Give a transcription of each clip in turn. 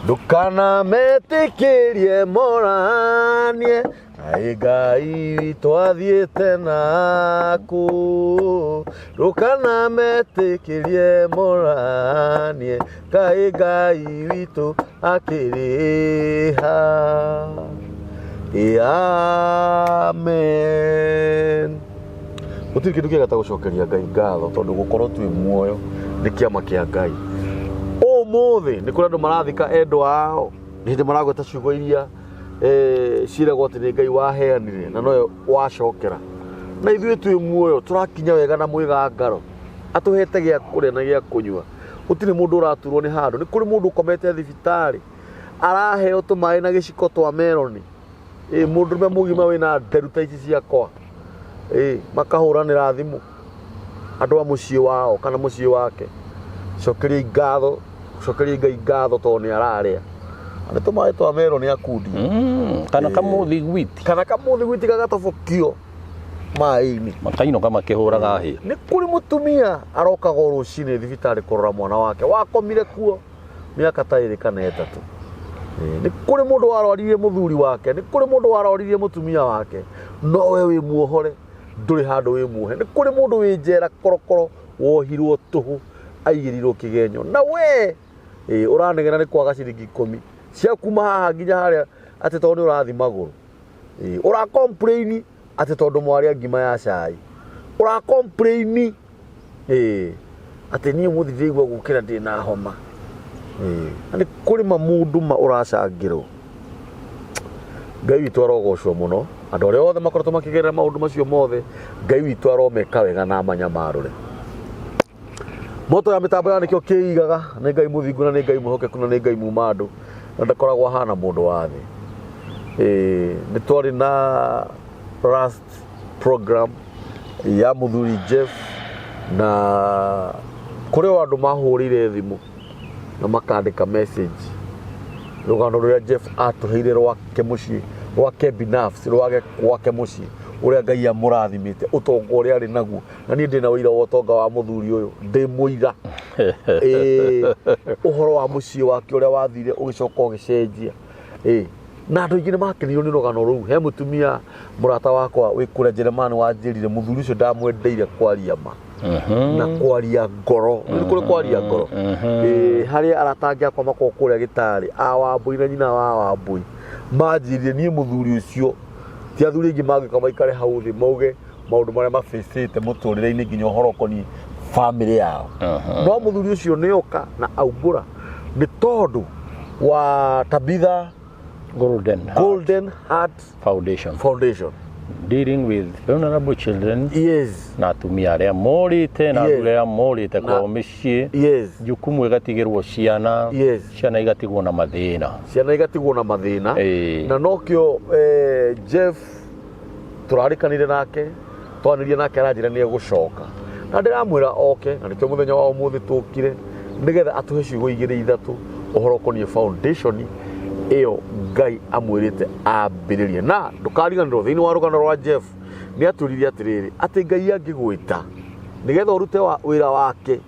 ndukana metikirie moranie Ngai twathiete naku ndukana metikirie moranie Ngai witu akiriha. Amen. Gutiri kindu kiega ta gucokeria Ngai ngatho tondu gukorwo twi muoyo ni kiama kia Ngai. Umuthi ni kuri andu marathika endwa ao ni hindi maragweta ciugo iria ciragwo ati ni Ngai waheanire na noyo wacokera. Na ithuĩ twi muoyo turakinya wega na mwigangaro atuhete gia kuria na gia kunyua. Gutiri mundu uraturwo ni handu. Ni kuri mundu ukomete thibitari araheo tumai na giciko twa meloni. Mundu mugima wina nderu ta ici ciakwa makahuranira thimu andu a mucii wao kana mucii wake. Cokeria ngatho, cokeria Ngai ngatho tondu ni araria. Ani tumai twa meloni akundi kana kamuthi gwiti gagatobokio mai-ini makainoga makihuraga hi. Ni kuri mutumia arokaga rucini thibitari kurora mwana wake wakomire kuo miaka ta 2 kana 3. Ni kuri mundu waroririe muthuri wake, ni kuri mundu waroririe mutumia wake, no we wi muohore nduri handu wi muohe. Ni kuri mundu wi njera korokoro wohirwo tuhu aigirirwo kigenyo na we uranegena ni kwaga ciringi 10 cia kuma haha nginya haria ati tondu urathi maguru. Ura complain ati tondu mwaria ngima ya cai, ura complain ati ni muthi ndigwa gukira ndina homa. Ani kuri mamundu ma uracangirwo. Ngai witu arogocwo muno. Andu aria othe makoretwo makigerera maundu macio mothe Ngai witu aromeka wega na manyamarure. Moto ya mitambo ya nikio kiigaga ni Ngai muthingu na ni Ngai muhokeku na ni Ngai mumandu na ndakoragwo hana mundu wa thi. Ni twari na last program ya muthuri Jeff na kuri andu mahurire thimu na makandika message rugano ruria Jeff atuheire rwake mucii rwake binafsi rwake mucii uria Ngai amurathimite utonga uria ari naguo na ni ndina wira wa utonga wa muthuri uyu ndi muira uhoro wa mucii wake uria wathire ugicoka ugicenjia na andu ingi ni makenirwo ni rugano ruu. He mutumia murata wakwa wi kure Jeremani wanjirire muthuri ucio ndamwendeire kwaria ma na kwaria ngoro. Ni kuri kwaria ngoro hari aratangia kwa mako kuria gitari Wambui na nyina wa Wambui manjirire ni muthuri ucio ti athuri ingi mangika maikare hau thi mauge maundu maria mafacete muturire-ini nginya uhoro koni family yao. No muthuri ucio ni oka na aumbura ni tondu wa Tabitha Golden Heart Foundation dealing with vulnerable children. Yes. Na atumia aria morite na aria morite kwa micii. Yes. Jukumu igatigirwo ciana. Yes. Ciana igatigwo na mathina. Na nokio Jeff turarikanire nake twanirie nake aranjira ni egucoka na ndiramwira oke na nikio muthenya wa umuthi tukire nigetha atuhe ciugo 2-3 uhoro konie foundation iyo Ngai amwirite ambiririe. Na ndukariganirwo thiini wa rugano rwa Jeff ni aturirie atiriri ati Ngai angigwita nigetha urute wira wake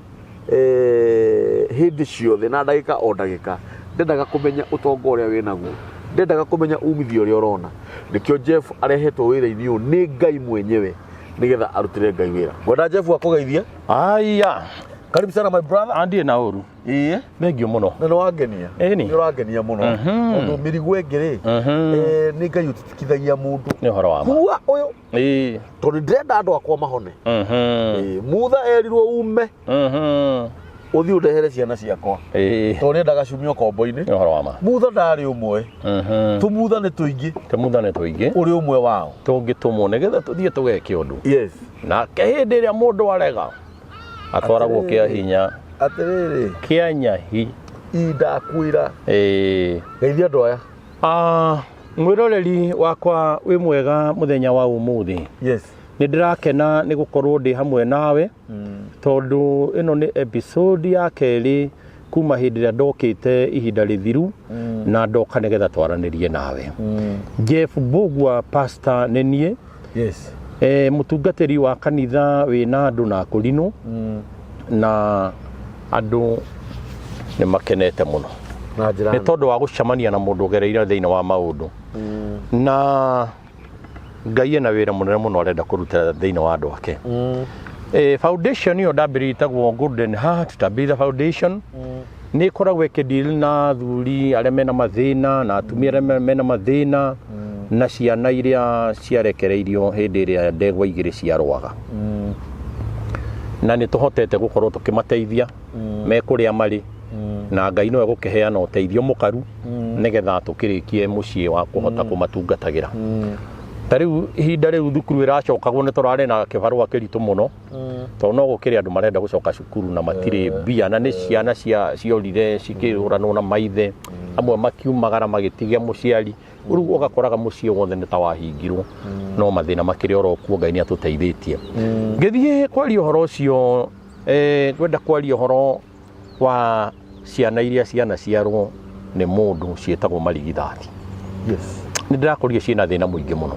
hindi ciothe na ndagika o ndagika ndendaga kumenya utonga uria winaguo, ndendaga kumenya umithio uria urona. Nikio Jeff arehetwo wira-ini uyu ni Ngai mwenyewe nigetha arutire Ngai wira. Gwenda Jeff akugeithie. Aya, karibu sana my brother. Andi na uru. Thengio muno. Na wangenia. Ni urangenia muno. Tondu mirigo engiri ni Ngai utitikithagia mundu. Ni horo wa ma. Kuwa uyu. Tondu ndenda andu akwa mahone. Mutha erirwo ume. Uthi undehere ciana ciakwa. Tondu ndendaga cumio kombo-ini. Ni horo wa ma. Mutha ndari umwe. Tumutha ni tuingi. Uri umwe wao. Tungitumwo nigetha tuthie tugeke undu. Yes. Na kehindi iria mundu arega atwaragwo kia hinya atiriri kia nyahi indakwira geithia andu aya. Mwiroreri wakwa wi mwega muthenya wa umuthi. Yes. Ni ndirakena ni gukorwo ndi hamwe nawe tondu ino ni episode ya keri kuma hindi ria ndokite ihinda rithiru na ndoka nigetha twaranirie nawe. Jeff Mbugua pastor nenie. Yes. Mutungatiri wa kanitha wina andu na kulino na andu ni makenete muno. nĩ tondũ wa gũcemania na mũndũ ũgereire thĩinĩ wa maũndũ na Ngai ena wĩra mũnene mũno arenda kũruta thĩinĩ wa andũ ake. Foundation ĩyo ndambĩrĩirie ĩtagwo Golden Heart Tabitha Foundation. Nĩ ĩkoragwo ĩkĩdeal na athuri arĩa mena mathĩna na atumia arĩa mena mathĩna na ciana iria ciarekereirio hĩndĩ ĩrĩa ndegwa igĩrĩ ciarũaga. Na nĩ tũhotete gũkorwo tũkĩmateithia me kũrĩa marĩ na Ngai no egũkĩheana ũteithio mũkaru nĩgetha tũkĩrĩkie mũciĩ wa kũhota kũmatungatagĩra. Tarĩu ihinda rĩu thukuru ĩracokagwo nĩ tũrarĩ na kĩbarũa kĩritũ mũno tondũ no gũkĩrĩ andũ marenda gũcoka cukuru na matirĩ mbia na nĩ ciana ciorire cikĩũranwo na maithe amwe makiumagara magĩtigia mũciari rĩu ũgakoraga mũciĩ wothe nĩ ta wahingirwo no mathĩna makĩrĩ oro kuo Ngai nĩ atũteithĩtie. Ngĩthiĩ kwaria ũhoro ũcio kwenda kwaria ũhoro wa ciana iria ciarwo nĩ mũndũ ciĩtagwo marigithathi. Nĩ ndĩrakorire ciĩna thĩna mũingĩ mũno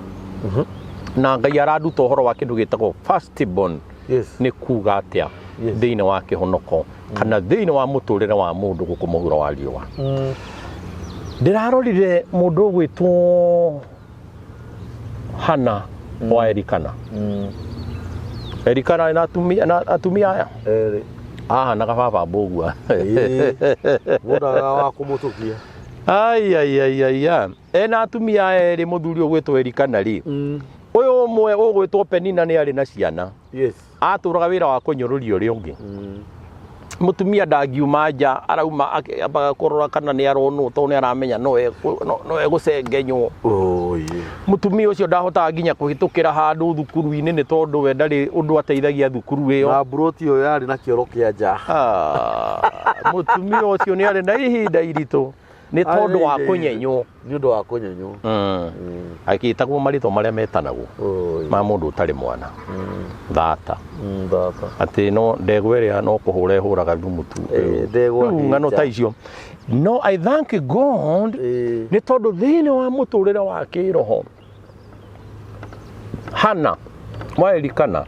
na Ngai aranduta ũhoro wa kĩndũ gĩtagwo firstborn. Nĩ kuga atĩa thĩinĩ wa kĩhonoko kana thĩinĩ wa mũtũrĩre wa mũndũ gũkũ mũhuro wa riũa. Ndĩrarorire mũndũ ũgwĩtwo Hana wa Elikana. Elikana na atumia aya na gababa mbũgua mũndaga wa kũmũtũkia. Ena atumia erĩ, mũthuri ũgwĩtwo Elikana rĩ ũyũ ũmwe ũgwĩtwo Penina nĩ arĩ na ciana atũraga wĩra wa kũnyũrũria ũrĩa ũngĩ. Mũtumia ndangiuma nja arauma akĩrora kana nĩ aronwo tondũ nĩ aramenya no egũcengenywo. Mũtumia ũcio ndahotaga nginya kũhĩtũkĩra handũ thukuru-inĩ nĩ tondũ we ndarĩ ũndũ ateithagia thukuru ĩyo na mburoti ĩyo yarĩ na kĩoro kĩa nja. Mũtumia ũcio nĩ arĩ na ihinda iritũ nĩ tondũ wa kũnyenywo. Nĩ ũndũ wa kũnyenywo agĩtagwo marĩtwa marĩa metanagwo ma mũndũ ũtarĩ mwana thata. Atĩ no ndegwa ĩrĩa no kũhũra ĩhũraga thumu tu. Ng'ano ta icio. No I thank God nĩ tondũ thĩinĩ wa mũtũrĩre wa kĩroho Hana wa Elikana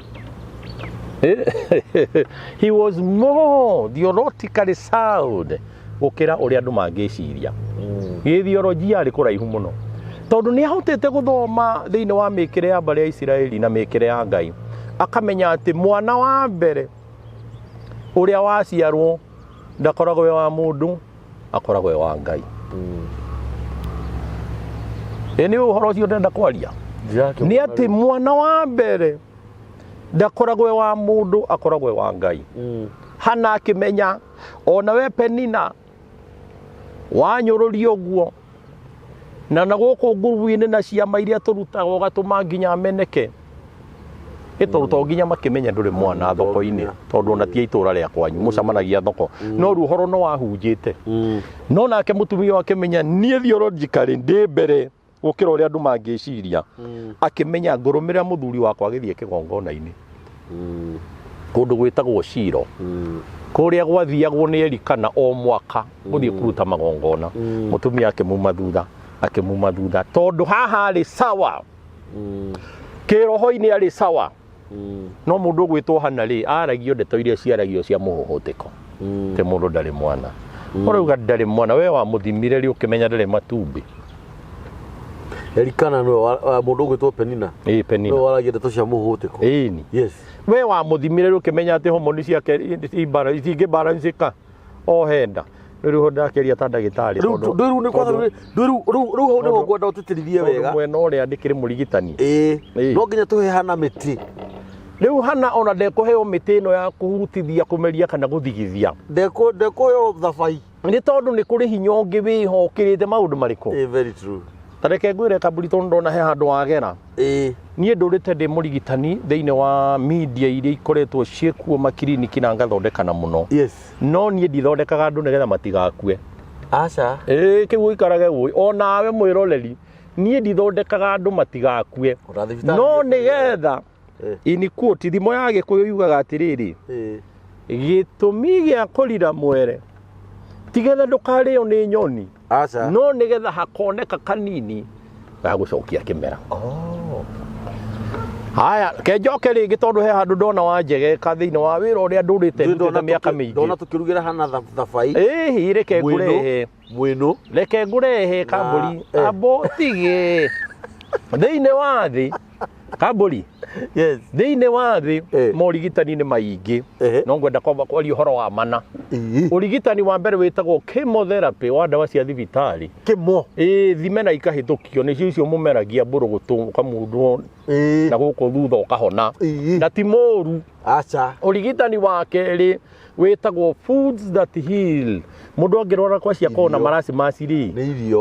he was more theologically sound gũkĩra ũrĩa andũ mangĩciria. Gĩthiolojia arĩ kũraihu mũno tondũ nĩ ahotete gũthoma thĩinĩ wa mĩkĩre ya mbarĩ ya Isiraeli na mĩkĩre ya Ngai akamenya atĩ mwana wa mbere ũrĩa waciarwo ndakoragwo we wa mũndũ, akoragwo we wa Ngai. Nĩ ũhoro ũcio ndenda kwaria nĩ atĩ mwana wa mbere ndakoragwo we wa mũndũ, akoragwo we wa Ngai. Hana akĩmenya ona we Penina wanyũrũria ũguo na gũkũ ngurubu-inĩ na ciama iria tũrutaga ũgatũma nginya ameneke ĩtũrutwo nginya makĩmenya ndũrĩ mwana thoko-inĩ tondũ ona ti itũra rĩa kwanyu mũcamanagia thoko no rĩu ũhoro no wahunjĩte. No nake mũtumia akĩmenya niĩ theologically ndĩ mbere gũkĩra ũrĩa andũ mangĩciria, akĩmenya ngũrũmĩrĩra mũthuri wakwa agĩthiĩ kĩgongona-inĩ kũndũ gwĩtagwo Shilo kũrĩa gwathiagwo nĩ Elikana o mwaka gũthiĩ kũruta magongona. Mũtumia akĩmuma thutha tondũ haha arĩ sawa kĩroho-inĩ arĩ sawa. No mũndũ ũgwĩtwo Hana rĩ aragio ndeto iria ciaragio cia mũhũhũtĩko te mũndũ ndarĩ mwana. Ũrauga ndarĩ mwana we wa mũthimire rĩ ũkĩmenya ndarĩ matumbĩ. Elikana no mũndũ ũgwĩtwo Penina. Penina no waragia ndeto cia mũhũhũtĩko. We wa mũthimire rĩ ũkĩmenya atĩ homoni ciake itingĩ balance o henda. Rĩu ndakeria ta ndagĩtarĩ tondũ rĩu nĩ kwa rĩu hau nĩho ngwenda ũtĩtĩrithie wega mwena ũrĩa ndĩkĩrĩ mũrigitani. No nginya tũhe Hana mĩtĩ. Rĩu Hana ona ndekũheo mĩtĩ ĩno ya kũhutithia kũmeria kana gũthigithia. Ndekũheo thabai nĩ tondũ nĩ kũrĩ hinya ũngĩ wĩho ũkĩrĩte maũndũ marĩkũ. Very true. Tareke ngwĩre kaburi tondũ ndona he handũ wagera. Niĩ ndũrĩte ndĩ mũrigitani thĩinĩ wa media iria ikoretwo ciĩkuo makiriniki na ngathondekana mũno. No niĩ ndithondekaga andũ nĩgetha matigakue. Aca. Kĩu ũikarage ũĩ onawe mwĩroreri niĩ ndithondekaga andũ matigakue. No nĩgetha ini quote thimo ya Gĩkũyũ yugaga atĩrĩrĩ gĩtũmi gĩa kũrira mwere tigetha ndũkarĩo nĩ nyoni no nĩgetha hakoneka kanini ga gũcokia kĩmera. haya ke njoke ringi tondu he handu ndona wa njege ka thiini wa wira uria ndurite ndutite miaka mingi ndona tukirugira hana thabai reke ngurehe mwino reke ngurehe kamburi abotige thiini wa thi kamburi yes thiini wa thi morigitani ni maingi no ngwenda kwamba kwaria uhoro wa mana urigitani wa mbere witagwo chemotherapy wa ndawa cia thibitari kimo thimena ikahitukio ni cio mumeragia mburugutu kamundu na guku thutha ukahona na ti moru acha urigitani wa keri witagwo foods that heal mundu angirora kwa cia kona marasi maciri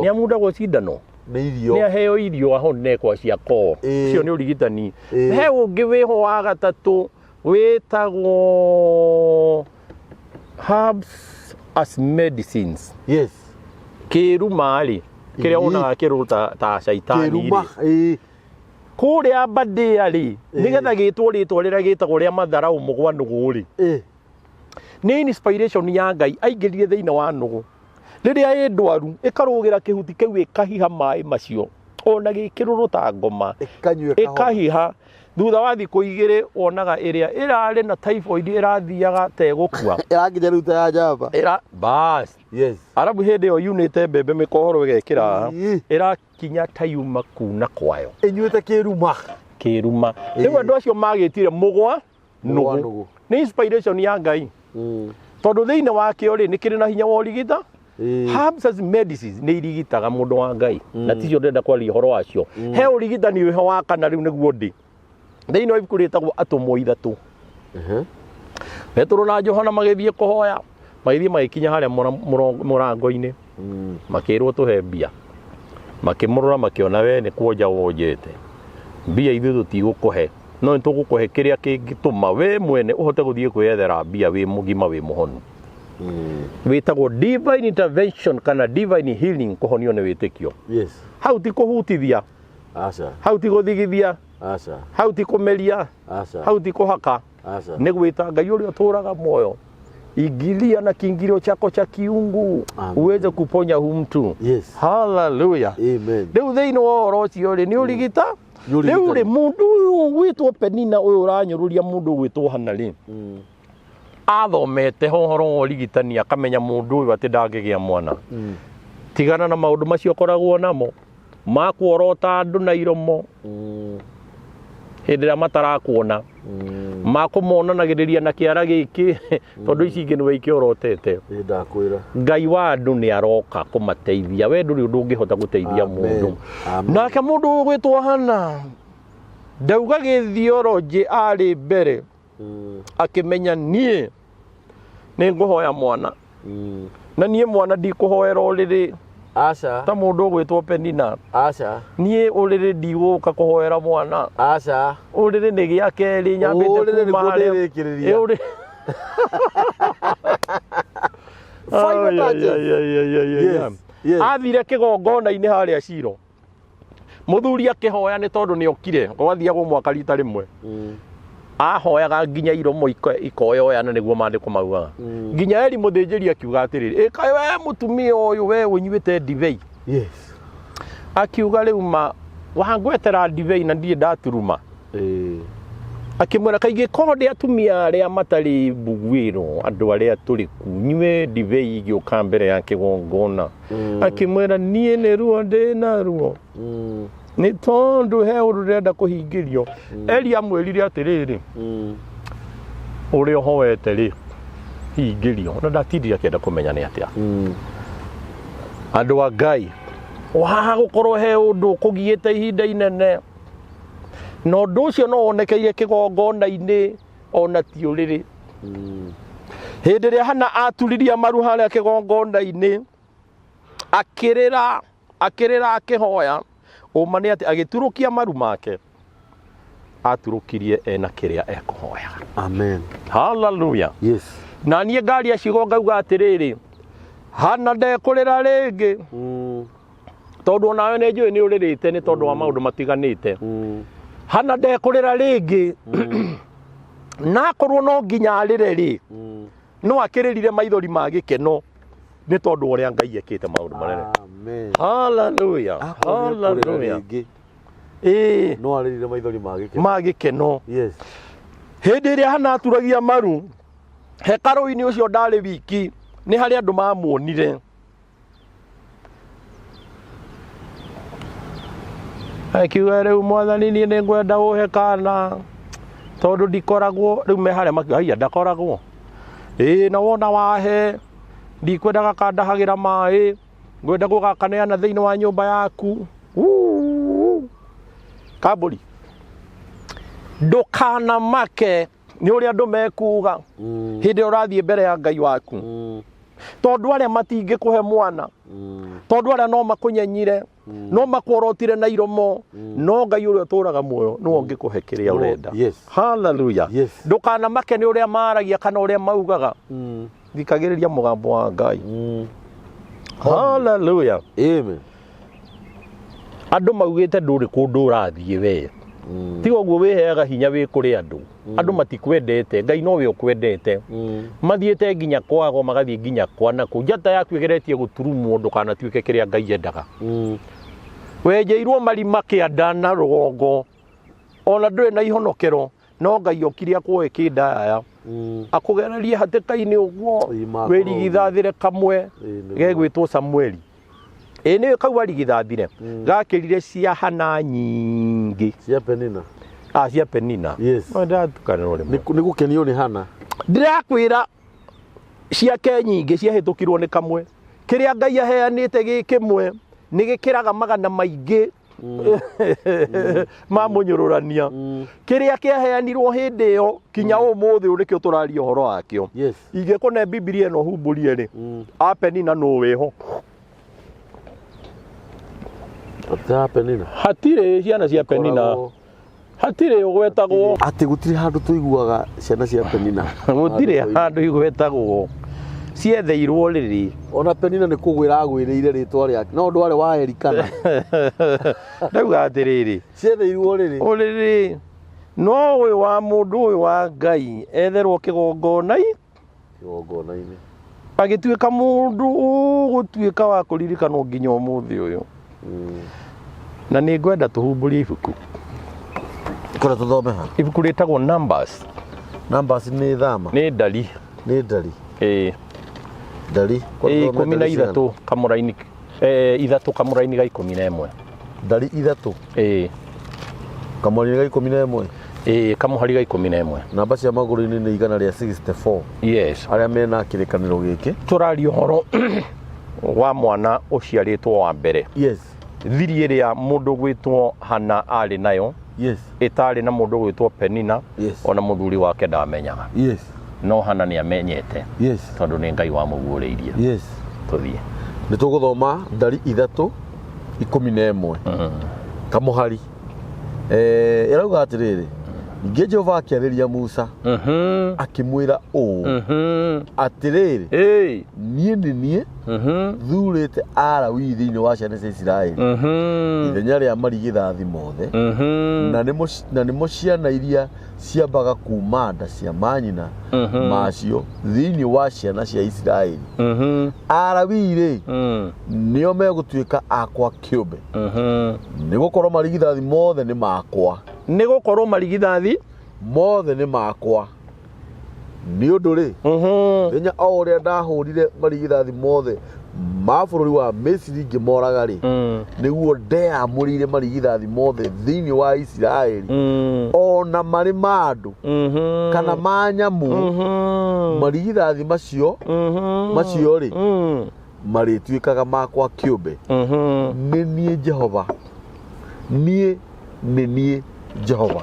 ni amundagwo cindano ni irio ni aheo irio ahone kwa cia ko cio ni urigitani he ungi wiho wa gatatu witagwo herbs as medicines yes kiruma kiria ona kiruta ta shaitani kuria badia nigetha gitwo ritwo riria gitagwo ria matharau mugwa nugu ni inspiration ya Ngai aingiririe thiini wa nugu riria ndwaru ikarugira kihuti kiu ikahiha mai macio ona gikiruruta ngoma ikahiha thutha wa thiku igiri wonaga iria irari na typhoid irathiaga tegukua irakinya ruta ya jamba bas yes arabu hindi yo unite mbembe mikohoro igekira irakinya tayuma kuna kwayo inyuite kiruma riu andu acio magitire mugwa nugu ni inspiration ya Ngai tondu thiini wakio ni kiri na hinya wa urigita herbs as medicines ni irigitaga mundu wa Ngai na ticio ndenda kwaria horo wacio he urigitani wiho wa kana riu niguo ndi thiini wa ibuku ritagwo atumwo ithatu Petro na Johana magithie kuhoya magithie magikinya haria murango-ini makirwo tuhe mbia makimurora makiona we ni kuonja wonjete mbia ithu tutigukuhe no nitugukuhe kiria kingituma we mwene uhote guthie kwiyethera mbia wi mugima wi muhonu witagwo divine intervention kana divine healing kuhonio ni witikio yes hau ti kuhutithia acha hau ti guthigithia acha hau ti kumeria acha hau ti kuhaka acha ni gwita Ngai uria uturaga moyo ingilia na kiingilio chako cha kiungu uweze kuponya huyu mtu yes hallelujah amen riu thiini wa orocio ni urigita riu ri mundu uyu witwo Penina uyu uranyururia mundu witwo hana athomete hohoro urigitani akamenya mundu uyu ati ndangigia mwana tigana na maundu macio koragwo namo makuorota andu na iromo hindi ria matarakuona makumonanagiriria na kiara giki tondu ici ingi niwe ikiorotete ndakwira Ngai wa andu ni aroka kumateithia we nduri undu ungihota guteithia mundu nake mundu ugwitwo hana ndauga githioroji ari mbere akimenya nie ni nguhoya mwana na nie mwana ndikuhoera uriri acha ta mundu ugwitwo Penina acha nie uriri ndiguka kuhoera mwana acha uriri ni gia keri nyambite kuma kurikiria uri athire kigongona-ini haria Shilo muthuri akihoya ni tondu ni okire gwathiagwo mwaka rita rimwe ahoyaga nginya iromo ikoyoyana niguo mandiko maugaga nginya Eli muthinjiri akiuga atiriri kae we mutumia uyu we unyuite divei yes akiuga riu wangwetera divei na ndie ndaturuma akimwira kaige konde atumia aria matari bugwiro andu aria turi kunywe divei igioka mbere ya kigongona akimwira nie ni ruo ndina ruo ni tondu he ururenda kuhingirio Eli amwirire atiriri uri hoete ri hingirio na ndatindire akienda kumenya ni atia andu a Ngai wa gukorwo he undu kugiite ihinda inene no ndu ucio no onekeire kigongona-ini ona ti uriri hindi ria hana aturiria maru haria kigongona-ini akirira akihoya umane ati agiturukia maru make aturukirie ena kiria ekuhoya amen hallelujah yes na nie ngari acigo ngauga atiriri hana ndekurira ringi tondu onawe ni njui ni uririte ni tondu wa maundu matiganite hana ndekurira ringi na korwo no nginya arire ri no akiririre maithori ma gikeno ni tondu uria Ngai ekite maundu manene amen hallelujah hallelujah no arĩrire maithori ma gĩkeno. Yes. Hĩndĩ ĩrĩa hanaturagia maru hekarũ-inĩ ũcio ndarĩ wiki, nĩ harĩ andũ mamuonire. Akiuga rĩu mwathani niĩ nĩ ngwenda ũhe kana tondũ ndikoragwo, rĩu me harĩa makiuga haiya ndakoragwo. Na wona wahe ndikwenda gakandahagĩra maĩ, ngwenda gũgakaneana thĩinĩ wa nyũmba yaku. Kambũri ndũkanamake nĩ ũrĩa andũ mekuga hĩndĩ ĩrĩa ũrathiĩ mbere ya Ngai waku, tondũ arĩa matingĩkũhe mwana, tondũ arĩa no makũnyenyire, no makworotire na iromo, no Ngai ũrĩa ũtũraga muoyo nĩwe ũngĩkũhe kĩrĩa ũrenda. Hallelujah. Ndũkanamake nĩ ũrĩa maragia kana ũrĩa maugaga, thikagĩrĩria mũgambo wa Ngai. Hallelujah. Amen. Andũ maugĩte ndũrĩ kũndũ ũrathiĩ we, tiga ũguo wĩheaga hinya wĩ kũrĩ andũ. Andũ matikwendete, Ngai nowe ũkwendete. Mathiĩte nginya kwago magathiĩ nginya kwanakũ, njata yaku ĩgeretie gũturumwo ndũkanatuĩke kĩrĩa Ngai endaga. Wenjeirwo marima kĩanda na rũgongo, ona ndũrĩ na ihonokero, no Ngai okire akuoe kĩndaya akũgererie hatĩka-inĩ ũguo, wĩrigithathĩre kamwe gegwĩtwo Samueli. Nĩ kau arigithathire gakĩrire cia hana nyingĩ cia Penina. Cia Penina. Nĩ gũkenio nĩ Hana. Ndĩrakwĩra ciake nyingĩ ciahĩtũkirwo nĩ kamwe. Kĩrĩa Ngai aheanĩte gĩ kĩmwe nĩ gĩkĩraga magana maingĩ ma mũnyũrũrania. Kĩrĩa kĩaheanirwo hĩndĩ ĩyo kinya ũmũthĩ ũrĩkĩo tũraria ũhoro wakĩo. Ingĩkũne Biblia ĩno humbũrie rĩ, a Penina no wĩho. Hatirĩ ciana cia Penina, hatirĩ ũgwetagwo atĩ gũtirĩ handũ tũiguaga ciana cia Penina. Gũtirĩ handũ igwetagwo, ciethĩirwo rĩrĩ. Ona Penina nĩ kũgwĩra agwĩrĩire rĩtwa rĩake, no ndwarĩ wa Erikana. Ndauga atĩrĩrĩ, ciethĩirwo rĩrĩ ũrĩrĩ, no ũyũ wa mũndũ ũyũ wa Ngai etherwo kĩgongona-inĩ, agĩtuĩka mũndũ ũgũtuĩka wa kũririkanwo nginya ũmũthĩ ũyũ. Na nĩ ngwenda tũhumbũrie ibuku. Kũrĩa tũthome ha? Ibuku rĩtagwo Numbers. Numbers nĩ thama. Nĩ ndari. Nĩ ndari. Ndari. 13 kamũra-inĩ, 3 kamũra-inĩ ga 11. Ndari 3. Kamũra-inĩ ga 11. Kamũhari ga 11. Namba cia magũrũ-inĩ nĩ igana rĩa 64. Yes. Arĩa mena kĩrĩkanĩro gĩkĩ. Tũraria ũhoro wa mwana ũciarĩtwo wa mbere. Yes. Thiri ĩrĩa mũndũ gwĩtwo Hana arĩ nayo. Yes. Ĩtarĩ na mũndũ gwĩtwo Penina. Yes. Ona mũthuri wake ndamenyaga. Yes. No Hana nĩ amenyete. Yes. Tondũ nĩ Ngai wamũguũrĩirie. Yes. Tũthiĩ. Nĩ tũgũthoma ndari 3:11. Kamũhari. Ĩrauga atĩrĩrĩ, ningĩ Jehova akĩarĩria Musa akĩmwĩra ũũ atĩrĩrĩ, niĩ nĩ niĩ thurĩte Alawii thĩinĩ wa ciana cia Isiraeli ithenya rĩa marigithathi mothe, na nĩmo ciana iria ciambaga kuma nda cia manyina macio thĩinĩ wa ciana cia Isiraeli. Alawii rĩ nĩo megũtuĩka akwa kĩũmbe, nĩgũkorwo marigithathi mothe nĩ makwa. Nĩgũkorwo marigithathi mothe nĩ makwa. Nĩ ũndũ rĩ, thenya o ũrĩa ndahũrire marigithathi mothe ma bũrũri wa Misiri ngĩmoraga rĩ, nĩguo ndeyamũrĩire marigithathi mothe thĩinĩ wa Isiraeli, ona marĩ ma andũ kana ma nyamũ. Marigithathi macio rĩ marĩtuĩkaga makwa kĩũmbe. Nĩ niĩ Jehova, niĩ nĩ niĩ Jehova.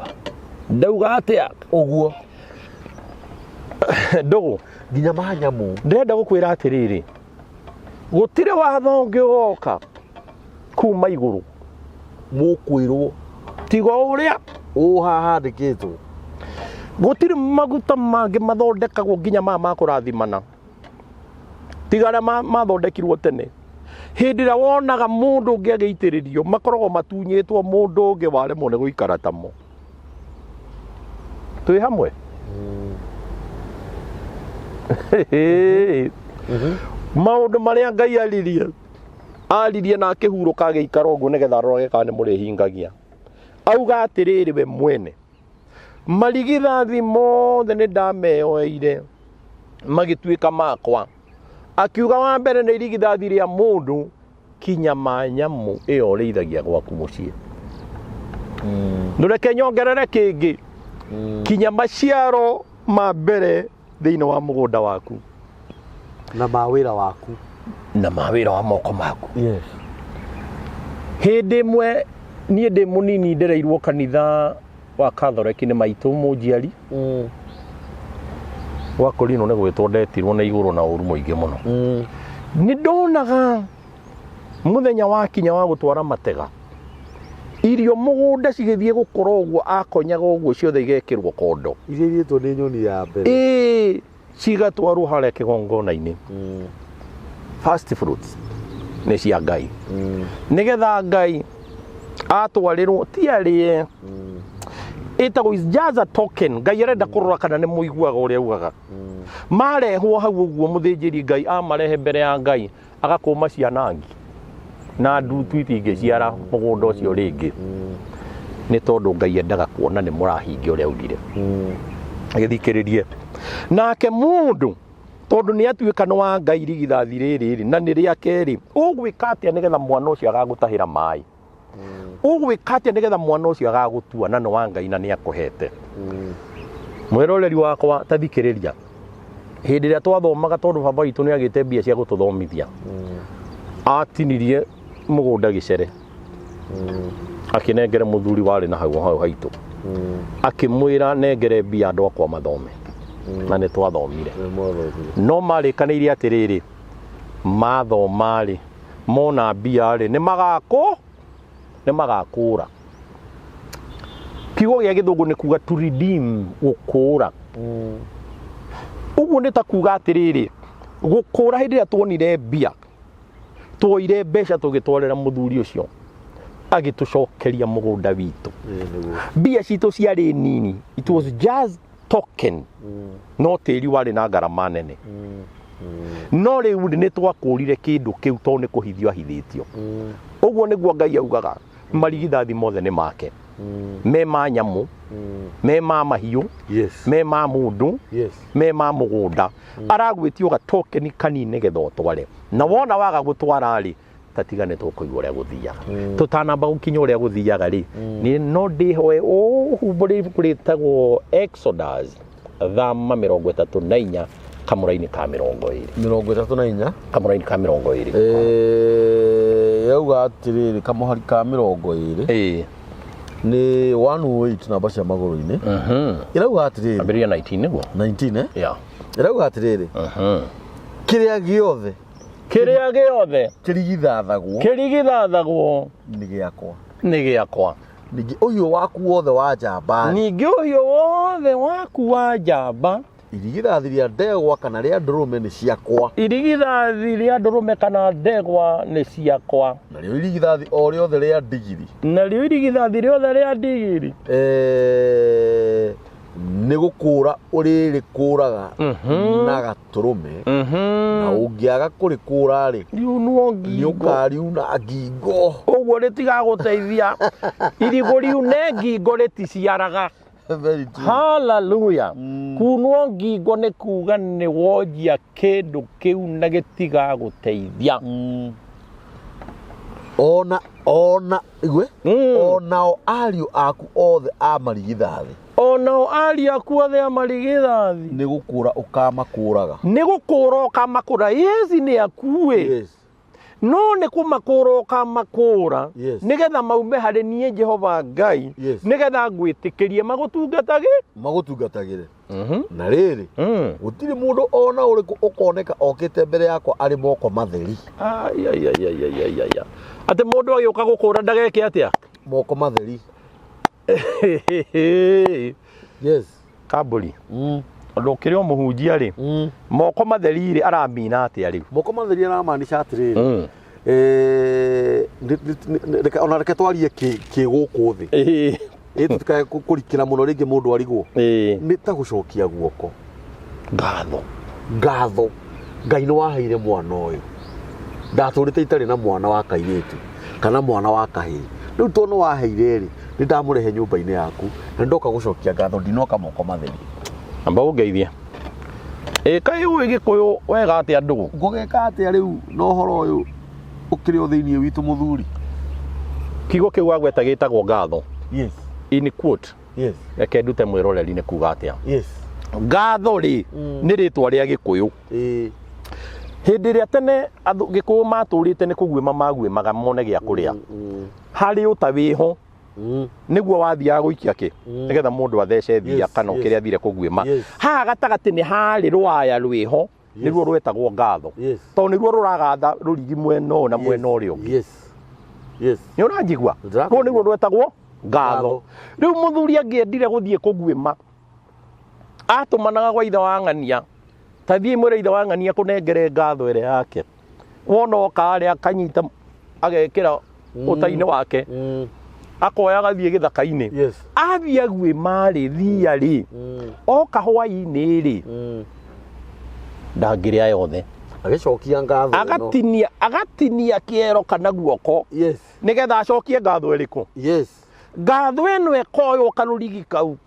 Ndauga atĩa ũguo ndũgũ nginya ma nyamũ. Ndĩrenda gũkwĩra atĩrĩrĩ, gũtirĩ watho ũngĩ woka kuma igũrũ mũkwĩrwo tiga ũrĩa haha handĩkĩtwo. Gũtirĩ maguta mangĩ mathondekagwo nginya ma kũrathimana tiga arĩa mathondekirwo tene. Hĩndĩ ĩrĩa wonaga mũndũ ũngĩ agĩitĩrĩrio makoragwo matunyĩtwo mũndũ ũngĩ waremwo nĩ gũikara tamo. Twĩ hamwe? Maũndũ marĩa Ngai aririe na akĩhurũka agĩikara ũguo nĩgetha arorage kana nĩ mũrĩhingagia. auga atiriri we mwene marigithathi mothe nĩ ndameoeire magĩtuĩka makwa, akiuga wa mbere nĩ irigithathi rĩa mũndũ kinya manyamu ĩyo ũrĩithagia gwaku mũciĩ. Ndũreke nyongerere kĩngĩ, kinya maciaro ma mbere thĩinĩ wa mũgũnda waku na mawĩra waku na mawĩra wa moko maku. Yes. Hĩndĩ ĩmwe niĩ ndĩ mũnini ndereirwo kanitha wa Catholic nĩ maitũ mũnjiari. Wakorino nĩ gwĩtwo ndetirwo na igũrũ na ũru mũingĩ mũno. Nĩ ndonaga mũthenya wa kinya wa gũtwara matega, irio mũgũnda cigĩthiĩ gũkora ũguo akonyaga ũguo ciothe igekĩrwo kondo. Iria irĩtwo nĩ nyoni ya mbere. Cigatwarwo harĩa kĩgongona-inĩ. First fruits nĩ cia Ngai. Nĩgetha Ngai atwarĩrwo ti arĩe. Ĩtagwo is just a token. Ngai arenda kũrora kana nĩ mũiguaga ũrĩa ugaga. Marehwo hau ũguo mũthĩnjĩri Ngai amarehe mbere ya Ngai agakũma cianangi na ndutu itingĩciara mũgũnda ũcio rĩngĩ. Nĩ tondũ Ngai endaga kuona nĩ mũrahingia ũrĩa augire. Agĩthikĩrĩrie nake mũndũ tondũ nĩ atuĩka nĩ wa Ngai irigithathi rĩrĩ na nĩ rĩake rĩ, ũgwĩka atĩa nĩgetha mwana ũcio agagũtahĩra maĩ? Ũgwĩka atĩa nĩgetha mwana ũcio agagũtua na nĩ wa Ngai na nĩ akũhete? Mwĩroreri wakwa ta thikĩrĩria, hĩndĩ ĩrĩa twathomaga tondũ baba witũ nĩ agĩte mbia cia gũtũthomithia, atinirie mũgũnda gĩcere, akĩnengere mũthuri warĩ na hau haitũ, akĩmwĩra nengere mbia andũ akwa mathome, na nĩ twathomire. No marĩkanĩire atĩrĩrĩ, mathoma rĩ, mona mbia rĩ, nĩ magakũra. Kiugo gĩa Gĩthũngũ nĩ kuga to redeem, gũkũra. Ũguo nĩ ta kuga atĩrĩrĩ, gũkũra hĩndĩ ĩrĩa tuonire mbia, tuoire mbeca tũgĩtwarĩra mũthuri ũcio, agĩtũcokeria mũgũnda witũ. Mbia citũ ciarĩ nini, it was just token, no tĩri warĩ na ngarama nene. No rĩu nĩ twakũrire kĩndũ kĩu tondũ nĩ kũhithio ahithĩtio. Ũguo nĩguo Ngai augaga marigithathi mothe nĩ make, me ma nyamũ, me ma mahiũ, me ma mũndũ, me ma mũgũnda. Aragwĩtio gatokeni kanini nĩgetha ũtware, na wona waga gũtwara rĩ, tatigane tũkũigua ũrĩa gũthiaga. Tũtanamba gũkinya ũrĩa gũthiaga rĩ, no ndĩhoe ũhumbũre ibuku rĩtagwo Exodus thama 34 kamũra-inĩ ka 20. 34 kamũra-inĩ ka 20. Yauga atĩrĩrĩ, kamũhari ka 20 nĩ 108 namba cia magũrũ-inĩ. Ĩrauga atĩrĩrĩ, ambĩrĩria 19 nĩguo 19 ĩrauga atĩrĩrĩ, kĩrĩa gĩothe kĩrigithathagwo nĩ gĩakwa. Ningĩ ũhiũ waku wothe wa njamba, irigithathi rĩa ndegwa kana rĩa ndũrũme nĩ ciakwa. Irigithathi rĩa ndũrũme kana ndegwa nĩ ciakwa. Narĩo irigithathi o rĩothe rĩa ndigiri, nĩ gũkũra ũrĩrĩkũraga na gatũrũme, na ũngĩaga kũrĩkũra rĩ, nĩ ũkariuna ngingo. Ũguo rĩtigagũteithia. Irigũ riune ngingo rĩticiaraga. Hallelujah. Kunwo ngingo nĩ kuga nĩ wonjia kĩndũ kĩu na gĩtigagũteithia. Onao ariũ aku othe a marigithathi, nĩ gũkũra ũkamakũraga. Yes, nĩ akuĩ. No nĩ kũmakũra ũkamakũra nĩgetha maume harĩ niĩ Jehova Ngai, nĩgetha ngwĩtĩkĩrie magũtungatagĩre. Na rĩrĩ, gũtirĩ mũndũ ona ũrĩkũ ũkoneka okĩte mbere yakwa arĩ moko matheri. Atĩ mũndũ agĩũka gũkũra ndageke atĩa? Moko matheri. Kambũri, ũndũ ũkĩrĩ o mũhunjia rĩ, moko matheri rĩ aramina atĩa rĩu? Moko matheri aramaanisha atĩrĩrĩ, ona reke twarie kĩgũkũ thĩ, tũtikae kũrikĩra mũno rĩngĩ mũndũ arigwo. Nĩ ta gũcokia guoko ngatho. Ngai nĩ waheire mwana ũyũ, ndatũrĩte itarĩ na mwana wa kairĩtu kana mwana wa kahĩĩ. Rĩu tondũ nĩ waheire rĩ, nĩ ndamũrehe nyũmba-inĩ yaku na ndoka gũcokia ngatho ndinoka moko matheri amba ũngeithie kaĩ ũĩ Gĩkũyũ wega atĩa ndũgũ ngũgeka atĩa rĩu na ũhoro ũyũ ũkĩrĩ o thĩinĩ witũ mũthuri kiugo kĩu wagweta gĩtagwo ngatho yes in quote yes reke ndute mwĩroreri nĩ kuga atĩa yes ngatho rĩ nĩ rĩtwa rĩa Gĩkũyũ hĩndĩ ĩrĩa tene Gĩkũyũ matũrĩte nĩ kũguĩma maguĩmaga mone gĩa kũrĩa harĩ ũta wĩho nĩguo wathiaga gũikia kĩ nĩgetha mũndũ athece thia kana kĩrĩa athire kũguĩma haha gatagatĩ nĩ harĩ rwaya rwĩho nĩruo rwetagwo ngatho tondũ nĩruo rũragatha rũrigi mwena ũyũ na mwena ũrĩa ũngĩ nĩ ũranjigua rũu nĩruo rwetagwo ngatho rĩu mũthuri angĩendire gũthiĩ kũguĩma atũmanaga gwa ithe wa ng'ania ta thiĩ mwĩre ithe wa ng'ania kũnengere ngatho ĩrĩa yake wona oka harĩa akanyita agekĩra ũta-inĩ wake akoya agathiĩ gĩthaka-inĩ athiĩ aguĩma rĩ thia rĩ oka hwaĩ-inĩ rĩ ndangĩrĩa yothe agĩcokia ngatho agatinia kĩero kana guoko nĩgetha acokie ngatho ĩrĩkũ ngatho ĩno ĩkoywo karũrigi kau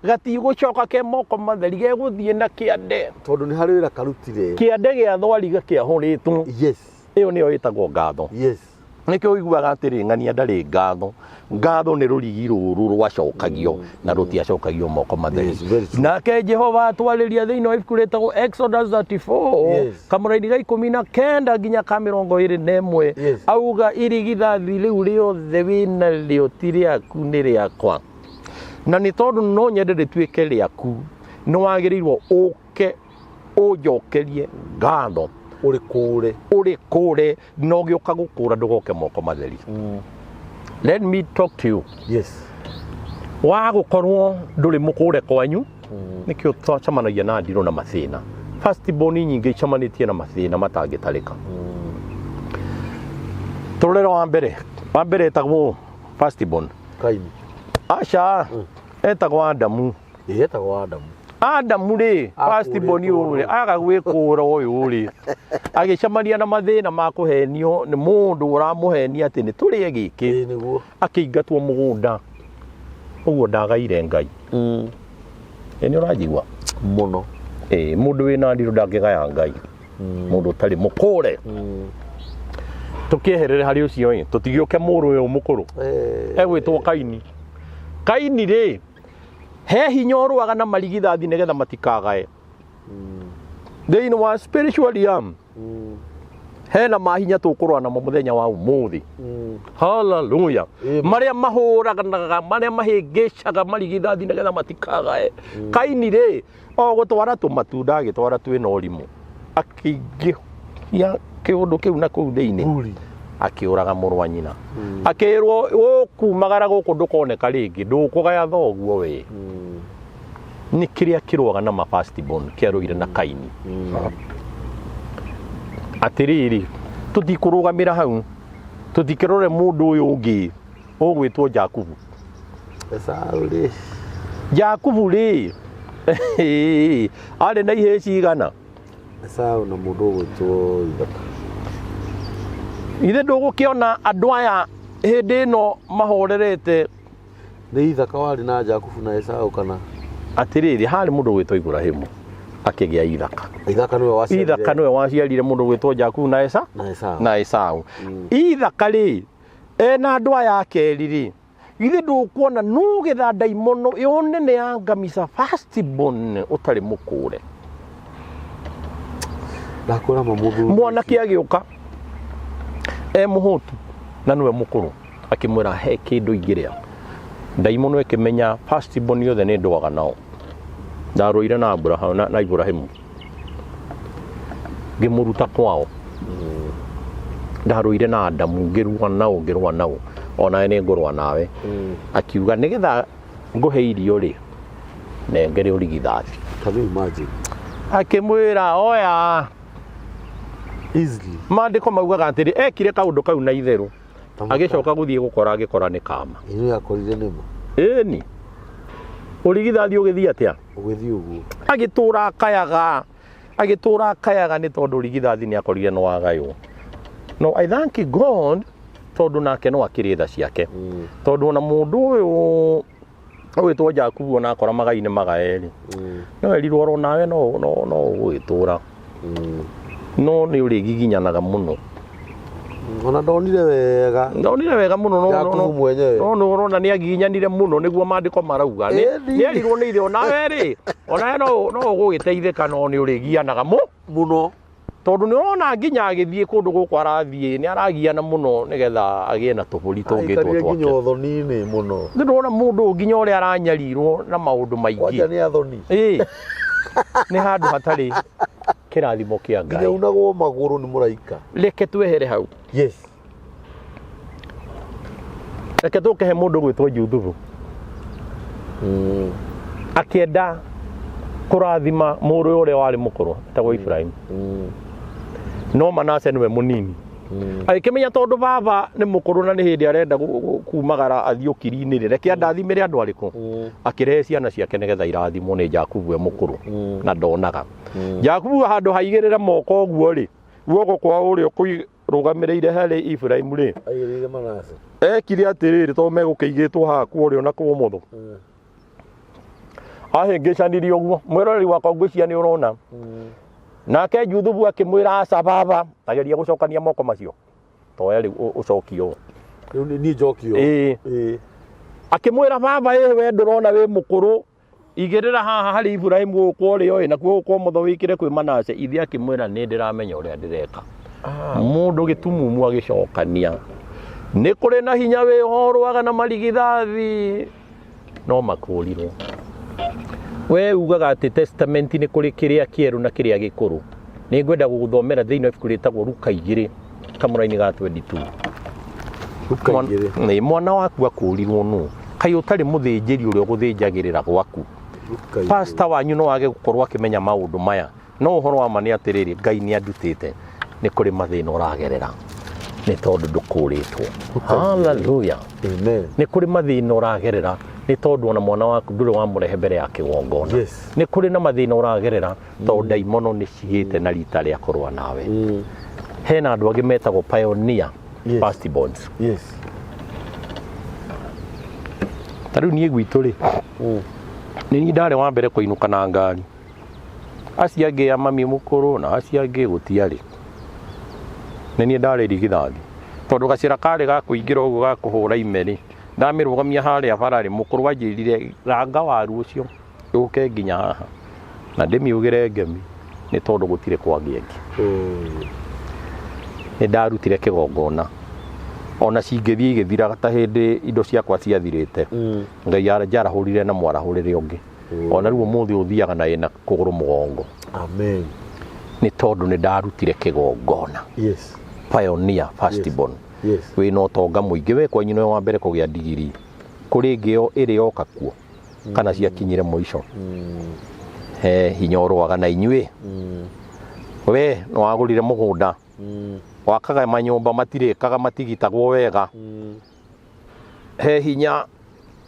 gatigũcoka ke moko matheri gegũthiĩ na kĩande tondũ nĩ harĩ wĩra karutire kĩande gĩa thwariga kĩahũrĩtwo ĩyo nĩyo ĩtagwo ngatho nĩkĩo ũiguaga atĩrĩ ng'ania ndarĩ ngatho ngatho nĩ rũrigi rũrũ rwacokagio na rũtiacokagio moko matheri nake Jehova atwarĩria thĩinĩ wa ibuku rĩtagwo Exodus 34 kamũra-inĩ ga 19 nginya ka 21 auga irigithathi rĩu rĩothe wĩna rĩo ti rĩaku nĩ rĩakwa na nĩ tondũ no nyende rĩtuĩke rĩaku nĩ wagĩrĩirwo ũke ũnjokerie ngatho ũrĩ kũre na ũgĩũka gũkũra ndũgoke moko matheri let me talk to you wagũkorwo ndũrĩ mũkũre kwanyu nĩkĩo twacemanagia na ndirũ na mathĩna firstborn nyingĩ icemanĩtie na mathĩna matangĩtarĩka tũrũrĩra wa mbere etagwo firstborn Kaini aca etagwo Adamu Adamu rĩ firstborn ũyũ aga gwĩkũra ũyũ rĩ agĩcemania na mathĩna ma kũhenio nĩ mũndũ ũramũhenia atĩ nĩ tũrĩe gĩkĩ akĩingatwo mũgũnda ũguo ndagaire Ngai nĩ ũranjigua mũno mũndũ wĩna ndirũ ndangĩgaya Ngai mũndũ ũtarĩ mũkũre tũkĩeherere harĩ ũcio tũtigĩũke mũrũ ũyũ mũkũrũ egwĩtwo Kaini rĩ he hinya ũrũaga na marigithathi nĩgetha matikagae thĩinĩ wa spiritual realm hena mahinya tũkũrũa namo mũthenya wa ũmũthĩ hallelujah marĩa mahũraganaga marĩa mahĩngĩcaga marigithathi nĩgetha matikagae Kaini rĩ o gũtwara tũmatunda agĩtwara twĩna ũrimũ akĩingĩhia kĩũndũ kĩu na kũu thĩinĩ akĩũraga mũrũ wa nyina akĩrwo ũkumagara gũkũ ndũkoneka rĩngĩ ndũkũgaya thoguo we nĩ kĩrĩa kĩrũaga na firstborn kĩarũire na Kaini atĩrĩrĩ tũtikũrũgamĩra hau tũtikĩrore mũndũ ũyũ ũngĩ ũgwĩtwo Jakubu rĩ arĩ na ihĩĩ cigana Esau na mũndũ ũgwĩtwo Ithaka ithe ndũgũkĩona andũ aya hĩndĩ ĩno mahorerete nĩ Ithaka warĩ na Jakubu na Esau kana atĩrĩrĩ harĩ mũndũ ũgwĩtwo Ibrahimu akĩgĩa Ithaka nĩwe waciarire mũndũ ũgwĩtwo Jakubu na Esau Ithaka rĩ ena andũ aya akerĩ rĩ ithe ndũkuona nũgetha ndaimono yone nĩ yangamisa firstborn ũtarĩ mũkũre mwanake agĩũka mũhũtu na nĩwe mũkũrũ akĩmwĩra he kĩndũ ingĩrĩa ndaimono ĩkĩmenya firstborn yothe nĩ ndũaga nao ndarũire na Ibrahimu ngĩmũruta kwao ndarũire na Adamu ngĩrũa nao onawe nĩ ngũrũa nawe akiuga nĩgetha ngũhe irio rĩ nengere ũrigithathi akĩmwĩra oya maandĩko maugaga atĩrĩ ekire kaũndũ kau na itherũ agĩcoka gũthiĩ gũkora agĩkora nĩ kama ĩni ũrigithathi ũgĩthiĩ atĩa agĩtũra akayaga nĩ tondũ ũrigithathi nĩ akorire nĩ wagaywo no I thank God tondu nake no akiri tha ciake tondu ona mundu uyu witwo Jakubu ona akora magai-ini magaeri no erirwo oro nawe no gwitura no ni urigiginyanaga muno ona ndonire wega muno Jakubu mwenyewe no urona ni agiginyanire muno niguo mandiko marauga ni erirwo ni ithe ona ri ona no gugiteithika no ni urigianaga muno tondu ni urona nginya agithie kundu guku arathie ni aragiana muno nigetha agie na tuburi tungitwo twake nginya uthoni-ini muno ni urona mundu nginya uria aranyarirwo na maundu maingi kwanja ni athoni ni handu hatari kirathimo kia Ngai nginya unagwo maguru ni muraika reke twehere hau yes reke tukehe mundu gwitwo Juthubu akienda kurathima muru uria wari mukuru tagwo Ibrahim no Manase niwe munini agikimenya tondu baba ni mukuru na ni hindi arenda kumagara athiukiri-ini reke ndathimire andu ariku akirehe ciana ciake nigetha irathimwo ni Jakubu mukuru na ndonaga Jakubu handu haigirire moko guo ri guoko kwa uria kuirugamireire hari Ibrahim ri aigirire Manase ekire atiriri to megukiigitwo haha kurio na kwa motho ahingicanirie uguo mwiroreri wakwa ngwiciria ni urona nake Juthubu akimwira aca baba ageria gucokania moko macio toya riu ucokio ni jokio akimwira baba we ndurona wi mukuru igirira haha hari Ibrahim guku rio na kuo kwa motho wikire kwi Manase ithi akimwira ni ndiramenya uria ndireka mundu gitumumu agicokania ni kuri na hinya wi horwaga na marigithathi no makurirwo we ugaga ati testament ni kuri kiria kieru na kiria gikuru ni ngwenda guguthomera thiini ibuku ritagwo Luka 2 kamuraini ga 22 Luka 2 ni mwana waku akurirwo nu kai utari muthinjiri uria guthinjagirira gwaku pastor wanyu no wage gukorwo akimenya maundu maya no uhoro wa mani atiriri Ngai ni andutite ni kuri mathina uragerera ni tondu ndukuritwo hallelujah amen ni kuri mathina uragerera ni tondu ona mwana waku ndure wa murehe mbere ya kigongona ni kuri na mathina uragerera tondu daimono ni cihite na rita ria kurwa nawe hena andu angi metagwo pioneer firstborns tariu nie gwitu ri ni ndare wa mbere kuinuka na ngari acia angi ya mami mukuru na acia angi gutiari ni ndare rigithathi tondu gacira kari ga kuingira uguo ga kuhura imeri ndamirũgamia haria barari mukuru wanjirire ranga waru ucio uke nginya haha na ndimiugire ngemi ni tondu gutire kwangiengi ni ndarutire kigongona ona cingithie igithira ta hindi indo ciakwa ciathirite Ngai arahurire na mwarahurire ungi ona riu umuthi uthiaga na ina kuguru mugongo amen ni tondu ni ndarutire kigongona pioneer firstborn we no tonga muingi we kwa nyino wa mbere kugia digiri kuri ngio iri yoka kuo kana ciakinyire muico hinya urwaga na inyui we no agurire mugunda wakaga manyumba matirikaga matigitagwo wega he hinya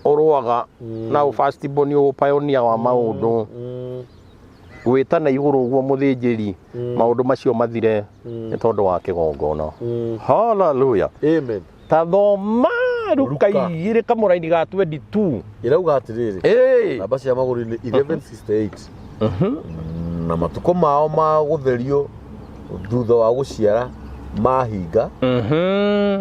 urwaga na firstborn u pioneer wa maundu gwita na iguru guo muthinjiri maundu macio mathire ni tondu wa kigongona hallelujah amen tathoma Luka 2 kamuraini ga 22 irauga atiriri namba cia maguru ni 1168 na matuko mao ma gutherio thutha wa guciara mahinga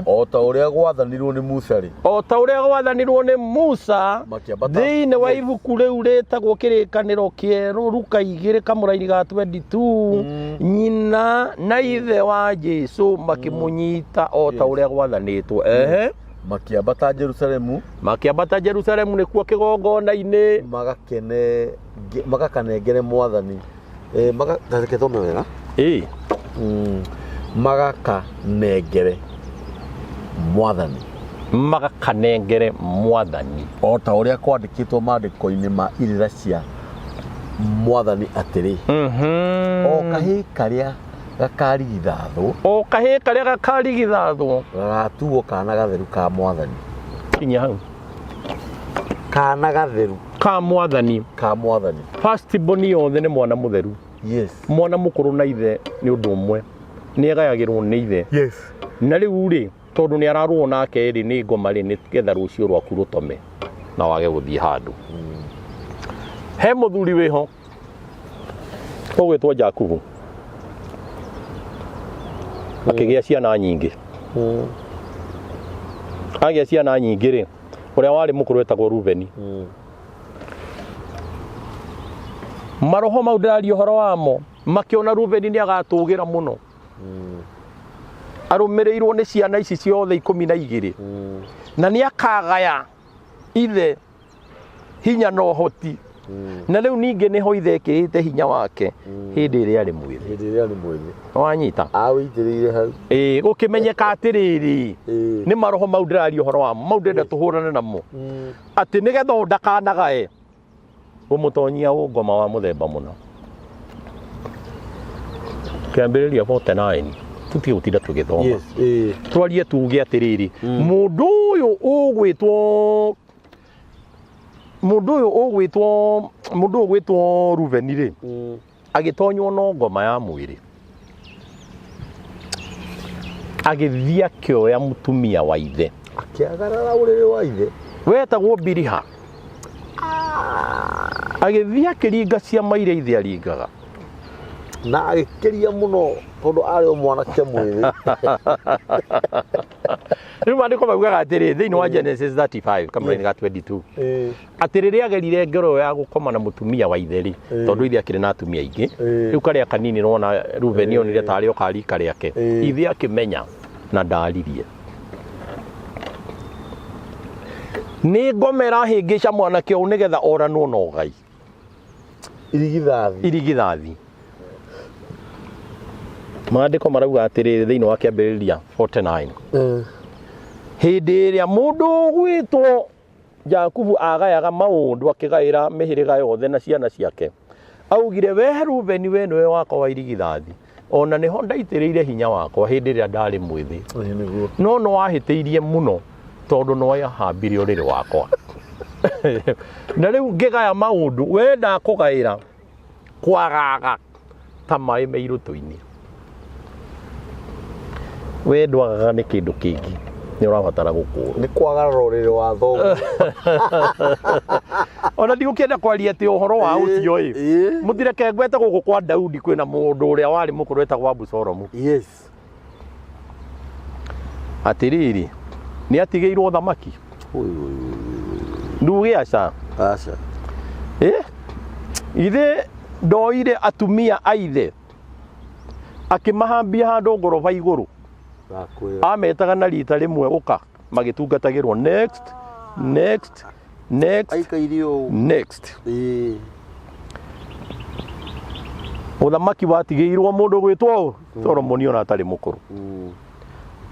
o ta uria gwathanirwo ni Musa ri o ta uria gwathanirwo ni Musa thiini wa ibuku riu ritagwo kirikaniro kieru Luka 2 kamuraini ga 22 nyina na ithe wa Jesu makimunyita o ta uria gwathanitwo makiambata Jerusalemu nikuo kigongona-ini magakanengere mwathani magakethome wega magakanengere mwathani o ta uria kwandikitwo mandiko-ini ma irira cia mwathani atiri o kahi karia gakarigithathwo gagatuo kana gatheru ka mwathani kinya hau kana gatheru ka mwathani firstborn yothe ni mwana mutheru mwana mukuru na ithe ni undu umwe ni agayagirwo ni ithe na riu ri tondu ni ararwo nake ri ni ngoma ri ni getha rucio rwaku rutome na wage guthii handu he muthuri wiho ogwitwo Jakubu akigia ciana nyingi agia ciana nyingi ri uria wari mukuru etagwo Rubeni maroho mau ndari uhoro wamo makiona Rubeni ni agatugira muno arumirirwo ni ciana ici ciothe 12 na ni akagaya ithe hinya no hoti na riu ningi niho ithe ekirite hinya wake hindi iri ari mwithi wanyita awitiriire hau gukimenyeka atiriri ni maroho mau ndari uhoro wamo mau ndenda tuhurane namo ati nigetha ndakanagae umutonyia ngoma wa muthemba muno kiambiriria 49 tutige gutinda tugithoma twarie tuge atiriri mundu uyu ugwitwo Rubeni ri agitonywo no ngoma ya mwiri agithia kioya mutumia wa ithe akiagarara uriri wa ithe wetagwo Biliha agithia kiringa cia maire ithe aringaga na agikiria muno tondu ari mwanake mwithi riu mandiko maugaga atiri thiini wa Genesis 35 kamuri ga 22 atiriri agerire ngero ya gukoma na mutumia wa itheri tondu ithe akiri na atumia ingi riu karia kanini nona Rubeni onire tari okari kariake ithe akimenya na ndaririe ni ngomera hingica mwanake u nigetha oranwo no gai irigithathi mandiko marauga atiriri thiini wa kiambiriria 49 hindi iria mundu gwitwo Jakubu agayaga maundu akigaira mihiriga yothe na ciana ciake augire we Rubeni we niwe wakwa wa irigithathi ona niho ndaitiriire hinya wakwa hindi iria ndari mwithi no wahitiirie muno tondu no yahambirie uriri wakwa na riu ngigaya maundu we ndakugaira kwagaga ta mai meirutu-ini we ndwagaga ni kindu kingi ni urabatara gukuru ni kwagarara uriri wa thogu ona ndigukienda kwaria ati uhoro wa ucio muthireke ngwete guku kwa Daudi kwina mundu uria wari mukuru etagwo Abusalomu atiriri ni atigeirwo thamaki nduge aca ithe ndoire atumia aithe akimahambia handu ngoroba iguru ametaga na rita rimwe uka magitungatagirwo next uthamaki watigeirwo mundu gwitwo Solomoni ona atari mukuru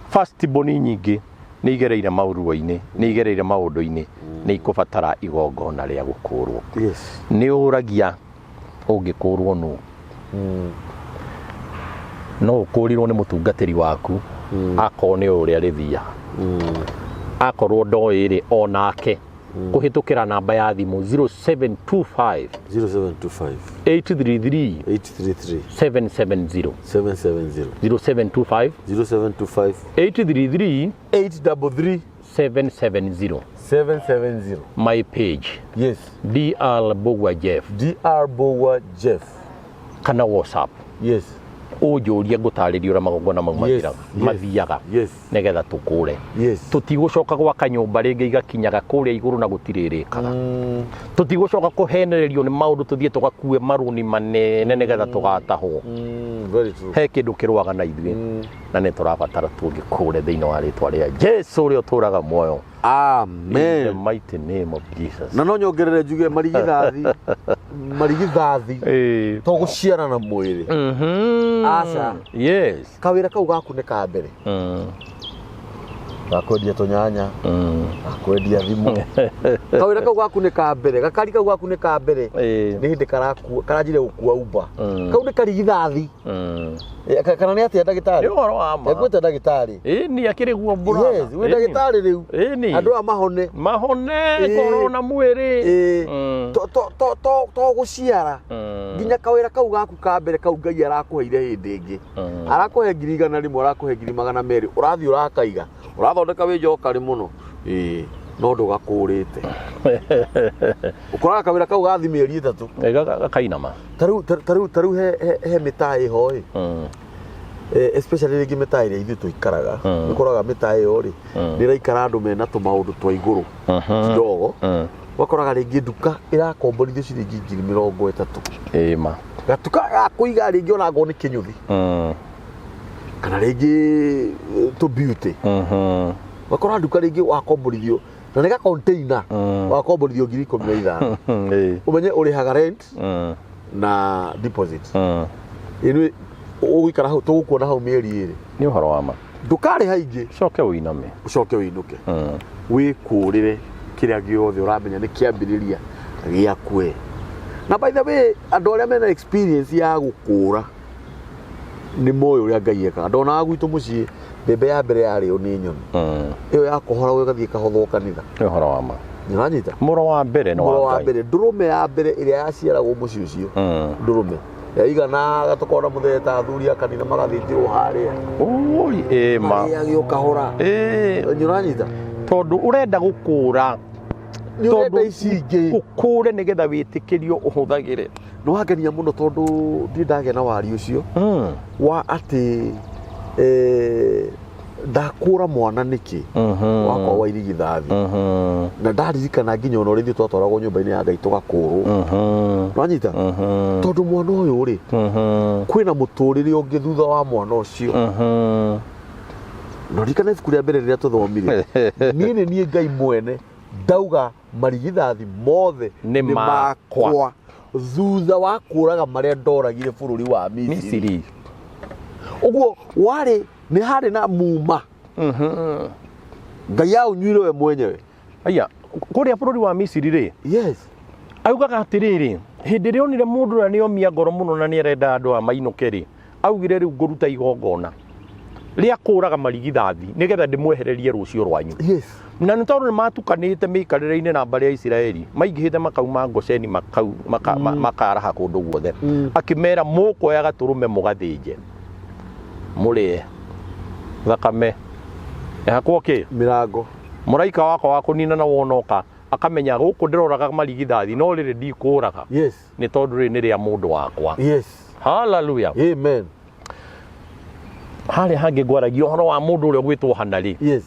first boni nyingi ni igereire mauruo-ini ni igereire maundu-ini ni ikubatara igongona ria gukurwo ni uragia ungikurwo nu no ukurirwo ni mutungatiri waku akone uria rithia akorwo ndoiri onake kuhitukira namba ya thimu 0725 833 770 0725 833 770 my page DR Bogwa Jeff kana WhatsApp ujuria ngutariria ura magongona mau mathiaga nigetha tukure tutigucoka gwaka nyumba ringi igakinyaga kuria iguru na gutiririkaga tutigucoka kuhenererio ni maundu tuthie tugakue maruni manene nigetha tugatahwo he kindu kirwaga na ithuĩ na ni turabatara tugikure thiini wa ritwa ria Jesu uria uturaga muoyo amen in the mighty name of Jesus na no nyongerere njuge marigithathi to guciara na mwiri aca yes kawira kau gaku ni ka mbere gakwendia tunyanya gakwendia thimu kawira kau gaku ni ka mbere gakari kau gaku ni ka mbere ni hindi karanjire gukua umba kau ni karigithathi kana ni atia ndagitari horo wa ma egwete ndagitari ni akiri guo mbura yes we ndagitari riu andu a mahone korona mwiri to guciara nginya kawira kau gaku ka mbere kau Ngai arakuheire hindi ingi arakuhe 100 rimwe arakuhe 200 urathi urakaiga urathondeka wi njokari muno no ndugakurite ukoraga kawira kau gathi mieri 3 kainama taru he mitai ho especially rigi mitai ri ithu tuikaraga ukoraga mitai ho ri niraikara andu mena tumaundu twa iguru kidogo wakoraga ringi nduka irakomborithio ciringi 30,000 ma gatuka gakuiga ringi ona ngo ni kinyuthi kana ringi to beauty wakora nduka ringi wakomborithio na nega container wakomborithio 15,000 umenye urihaga rent na deposit inu ugikara hau tugukuona hau mieri iri ni uhoro wa ma ndukari haingi coke uiname ucoke uinuke wikurire kiria giothe uramenya ni kiambiriria giakue na by the way andu aria mena experience ya gukura ni moyo uria Ngai ekaga ndona gwitu mucii mbembe ya mbere yario ni nyoni iyo ya kuhora ugathie kahothwo kanitha ni uhoro wa ma niranyita muro wa mbere no wa mbere ndurume ya mbere iria yaciaragwo mucii ucio ndurume yaigana gatukona mutheta athuri akanitha magathĩnjĩrwo haria oi ma agĩũka hora niranyita tondu urenda gukura tondu ici ingĩ ukure nigetha witikirio uhuthagire no hangenia muno tondu ndi ndagĩa na wari ucio wa ati ndakura mwana niki wakwa wa irigithathi na ndaririkana nginya ona ũrĩa ithuĩ twatwaragwo nyũmba-inĩ ya Ngai tũgakũrwo nwanyita tondu mwana ũyũ rĩ kwĩna mũtũrĩre ũngĩ thutha wa mwana ũcio no ririkana ibuku rĩa mbere rĩrĩa tũthomire niĩ nĩ niĩ Ngai mwene ndauga marigithathi mothe nĩ makwa thutha wa kũraga marĩa ndoragire bũrũri wa Misiri uguo wari ni hari na muma Ngai aunyuire we mwenyewe aya kuria bũrũri wa Misiri ri yes augaga atiriri hindi ria onire mundu na niomia ngoro muno na nierenda andu a mainuke ri augire riu nguruta igongona ria kuraga marigithathi nigetha ndimwehererie rucio rwanyu yes na nĩ tondũ nĩ matukanĩte mĩikarĩre-inĩ na mbarĩ ya Isiraeli maingĩhĩte makauma Gosheni makaraha kũndũ guothe akĩmera mũkuoya gatũrũme mũgathĩnje mũrĩe thakame ehakwo kĩ mirango mũraika wakwa wa kũninana wonoka akamenya gũkũ ndĩroraga marigithathi no rĩrĩ ndikũraga yes nĩ tondũ rĩrĩ nĩ rĩa mũndũ wakwa yes hallelujah amen harĩa hangĩ ngwaragia ũhoro wa mũndũ ũrĩa ũgwĩtwo Hana rĩ yes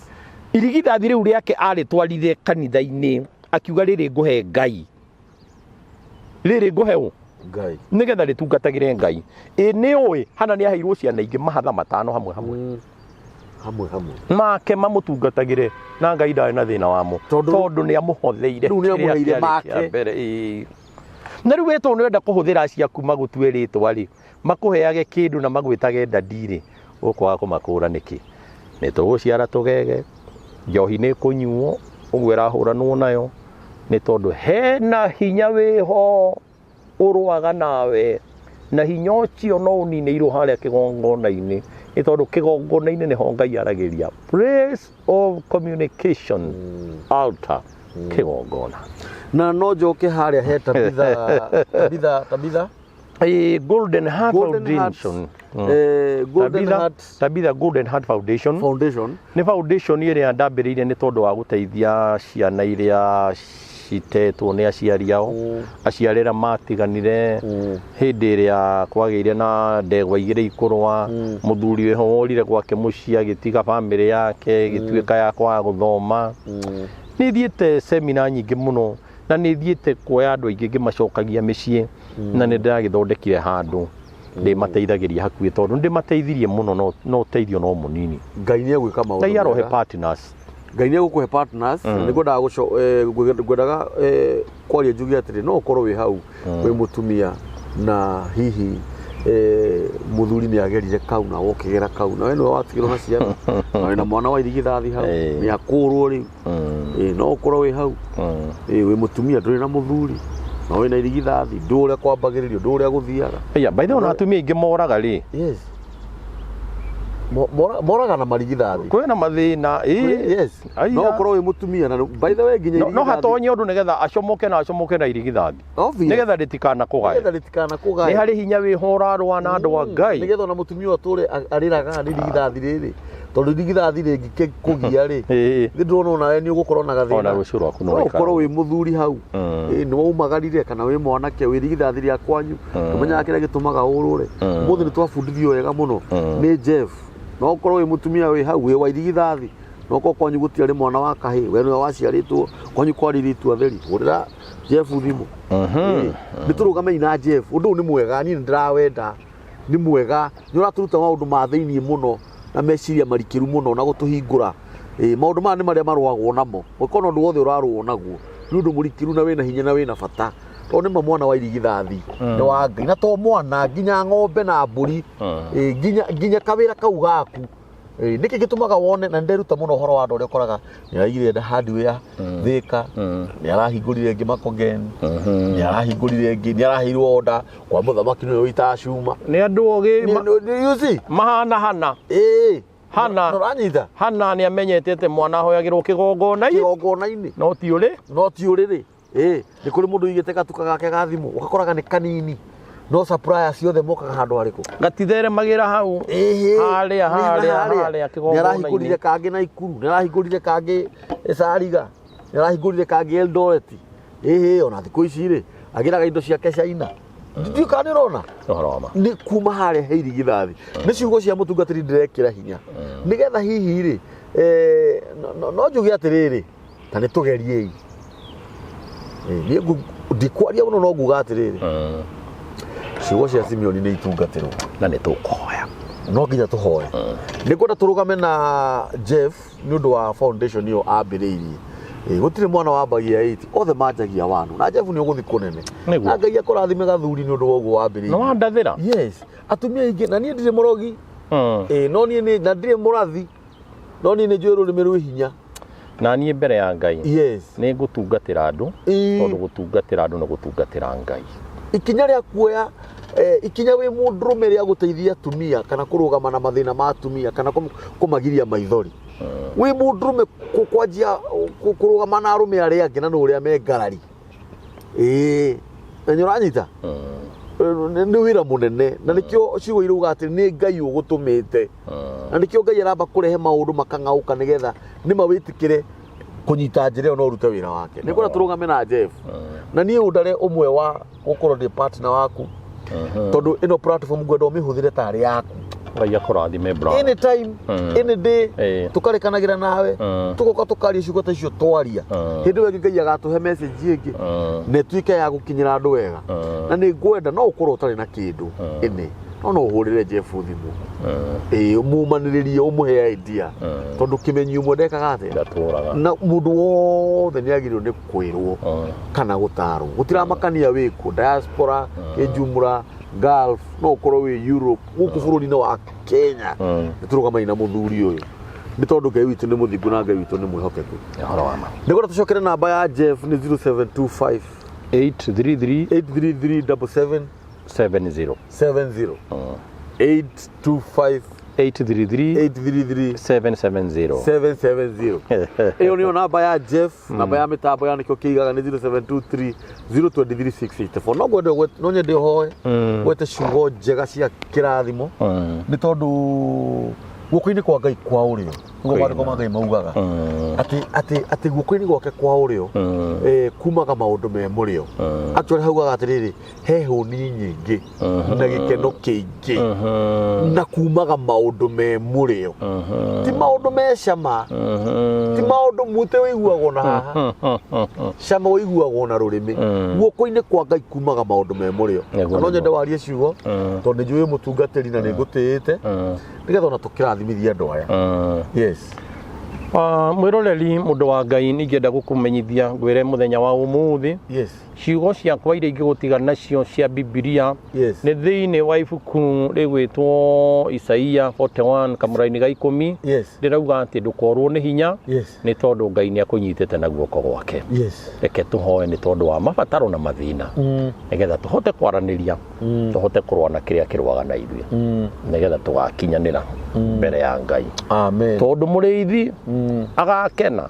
irigithathi riu riake aritwarire kanitha-ini akiuga riri nguhe Ngai riri nguhe Ngai nigetha ritungatagire Ngai ni oi Hana ni aheirwo ciana ingi mahatha matano hamwe make mamutungatagire na Ngai ndari na thina wamo tondu ni amuhotheire make na riu wetu ni wenda kuhuthira ciaku magutue ritwa ri makuheage kindu na magwitage ndadiri ukwaga kumakura niki ni tuguciara tugege njohi nĩ kũnyuo ũguo ĩrahũranwo nayo nĩ tondũ hena hinya wĩho ũrũaga nawe na hinya ũcio no ũninĩirwo harĩa kĩgongona-inĩ nĩ tondũ kĩgongona-inĩ nĩho Ngai aragĩria place of communication altar kĩgongona na no njoke harĩa he Tabitha Golden Heart Foundation Tabitha Golden Heart Foundation nĩ foundation ĩrĩa ndambĩrĩirie nĩ tondũ wa gũteithia ciana iria citetwo nĩ aciari ao aciari arĩa matiganire hĩndĩ ĩrĩa kwagĩire na ndegwa igĩrĩ ikũrũa mũthuri wĩho worire gwake mũciĩ agĩtiga bamĩrĩ yake gĩtuĩka ya kwaga gũthoma nĩ thiĩte semina nyingĩ mũno na nĩ thiĩte kuoya andũ aingĩ ngĩmacokagia mĩciĩ na nĩ ndĩragĩthondekire handũ ndĩmateithagĩria hakuhĩ tondũ ndĩmateithirie mũno no ũteithio no mũnini Ngai nĩ egwĩka maũndũ Ngai arohe partners Ngai nĩ egũkũhe partners ngwendaga kwaria njuge atĩrĩ no ũkorwo wĩ hau wĩ mũtumia na hihi muthuri nĩ agerire kau na wokĩgera kau na we nĩwe watigĩrwo na ciana na wĩna mwana wa irigithathi hau nĩ akũrwo rĩu no ũkorwo wĩ hau wĩ mũtumia ndũrĩ na mũthuri na wĩna irigithathi ndũĩ ũrĩa kwambagĩrĩrio ndũĩ ũrĩa gũthiaga by the way ona atumia aingĩ moraga rĩ yes moraga na marigithathi kwĩna mathĩna yes no ũkorwo wĩ mũtumia na by the way nginya no hatonye ũndũ nĩgetha acomoke na irigithathi nĩgetha rĩtikanakũgaye nĩ harĩ hinya wĩho ũrarũa na andũ a Ngai nĩgetha ona mũtumia ũtũre arĩraga nĩ irigithathi rĩrĩ tondũ irigithathi rĩngĩ kũgia rĩ nĩ ndĩrona onawe nĩ ũgũkorwo na gathĩna ona rũciũ rwaku no ũkorwo wĩ mũthuri hau nĩ waumagarire kana wĩ mwanake wĩ irigithathi rĩa kwanyu ũmenyaga kĩrĩa gĩtũmaga ũrũre ũmũthĩ nĩ twabundithio wega mũno nĩ Jeff no ũkorwo wĩ mũtumia wĩ hau wĩ wa irigithathi no ũkorwo kwanyu gũtiarĩ mwana wa kahĩĩ we nĩwe waciarĩtwo kwanyu kwarĩ rĩtwa theri hũrĩra Jeff thimũ nĩ tũrũgamei na Jeff ũndũ ũyũ nĩ mwega niĩ nĩ ndĩrawenda nĩ mwega nĩ ũratũruta maũndũ ma thĩiniĩ mũno na meciria marikĩru mũno na gũtũhingũra maũndũ maya nĩ marĩa marũagwo namo ũkorwo na ũndũ wothe ũrarũo naguo nĩ ũndũ mũrikiru na wĩna hinya na wĩna bata tondũ nĩma mwana wa irigithathi nĩ wa Ngai na to mwana nginya ng'ombe na mbũri nginya kawĩra kau gaku nĩkĩ gĩtũmaga wone na nĩnderuta mũno ũhoro wa andũ ũrĩa ũkoraga nĩ araigire hardware Thĩka nĩ arahingũrire ĩngĩ Makongeni nĩ arahingũrire ĩngĩ nĩ araheirwo order kwa mũthamaki nĩwe wĩitaga cuma nĩ andũ ogĩ mahana hana hana nĩ amenyete atĩ mwana ahoyagĩrwo kĩgongona-inĩ no ti ũrĩ nĩ kũrĩ mũndũ ũigĩte gatuka gake ga thimũ ũgakoraga nĩ kanini no supplier ciothe mokaga handũ harĩkũ gatitheremagĩra hau harĩa nĩ arahingũrire kangĩ Naikuru nĩ arahingũrire kangĩ Sariga nĩ arahingũrire kangĩ Eldoret ona thikũ ici rĩ agĩraga indo ciake China ndiũ kana nĩũrona nĩ kuma harĩa he irigithathi nĩ ciugo cia mũtungatĩri ndĩrekĩra hinya nĩgetha hihi rĩ no njuge atĩrĩrĩ ta nĩ tũgeriei ndikwaria mũno no nguga atĩrĩrĩ ciugo cia Simeon nĩ itungatĩrwo na nĩ tũkũhoya no nginya tũhoe nĩ kwenda tũrũgame na Jeff nĩ ũndũ wa foundation ĩyo ambĩrĩirie gũtirĩ mwana wambagia 8 othe manjagia wanu na Jeff nĩ ũgũthi kũnene na Ngai akũrathime gathuri nĩ ũndũ wa ũguo wambĩrĩirie no wandathĩra yes atumia aingĩ na niĩ ndirĩ mũrogi no niĩ na ndirĩ mũrathi no niĩ nĩ njũĩ rũrĩmĩ rwĩ hinya na niĩ mbere ya Ngai nĩ ngũtungatĩra andũ tondũ gũtungatĩra andũ nĩ gũtungatĩra Ngai ikinya rĩa kuoya ikinya wĩ mũndũrũme rĩa gũteithia atumia kana kũrũgama na mathĩna ma atumia kana kũmagiria maithori wĩ mũndũrũme kwanjia kũrũgama na arũme arĩa angĩ na nĩ ũrĩa me ngarari na nĩ ũranyita nĩ wĩra mũnene na nĩkĩo ciugo irauga atĩ nĩ Ngai ũgũtũmĩte na nĩkĩo Ngai aramba kũrehe maũndũ makang'aũka nĩgetha nĩma wĩtĩkĩre kũnyita njĩra ĩyo no ũrute wĩra wake nĩ kwenda tũrũgame na Jeff na niĩ ũndare ũmwe wa gũkorwo ndĩ partner waku tondũ ĩno platform ngwenda ũmĩhũthĩre tarĩ yaku Ngai akũrathime bro anytime any day tũkarekanagĩra nawe tũgoka tũkaria ciugo ta icio twaria hĩndĩ ĩyo Ngai agatũhe message ĩngĩ na ĩtuĩke ya gũkinyĩra andũ wega na nĩ ngwenda no ũkorwo ũtarĩ na kĩndũ ĩnĩ no ũhũrĩre Jeff thimũ mũmanĩrĩrie ũmũhe idea tondũ kĩmenyi ũmwe ndekaga atĩa na mũndũ wothe nĩ agĩrĩirwo nĩ kwĩrwo kana gũtarwo gũtiramakania wĩkũ diaspora kĩnjumra Gulf no ũkorwo wĩ Europe gũkũ bũrũri-inĩ wa Kenya nĩ tũrũgamai na mũthuri ũyũ nĩ tondũ Ngai witũ nĩ mũthingu na Ngai witũ nĩ mwĩhokeku nĩ kwenda tũcokere namba ya Jeff nĩ 0725 833 70 825 833 770 ĩyo nĩyo namba ya Jeff namba ya mĩtambo ya nĩkĩo kĩigaga nĩ 0723 023 684 no ngwende no nyende hoye gwete ciugo njega cia kĩrathimo nĩ tondũ guoko-inĩ kwa Ngai kwa ũrĩo nĩguo maandĩko ma Ngai maugaga atĩ guoko-inĩ gwake kwa ũrĩo kumaga maũndũ me mũrĩo actually haugaga atĩrĩrĩ he hũni nyingĩ na gĩkeno kĩingĩ na kumaga maũndũ me mũrĩo ti maũndũ me cama ti maũndũ mũte wĩiguagwo na haha cama wĩiguagwo na rũrĩmĩ guoko-inĩ kwa Ngai kumaga maũndũ me mũrĩo no nyende warie ciugo tondũ nĩ njũĩ mũtungatĩri na nĩ ngũtĩĩte nĩgetha ona tũkĩrathimithia andũ aya yes Mwiroreri mundu wa Ngai ningenda gukumenyithia ngwire muthenya wa umuthi ciugo ciakwa iria ingigutiga nacio cia Bibilia ni thiini wa ibuku rigwitwo Isaia 41 kamuraini ga 10 ndirauga ati ndukorwo ni hinya ni tondu Ngai ni akunyitite na guoko gwake reke tuhoe ni tondu wa mabataro na mathina nigetha tuhote kwaraniria tuhote kurwa na kiria kirwaga na ithuĩ nigetha tugakinyanira mbere ya Ngai amen tondu muriithi agakena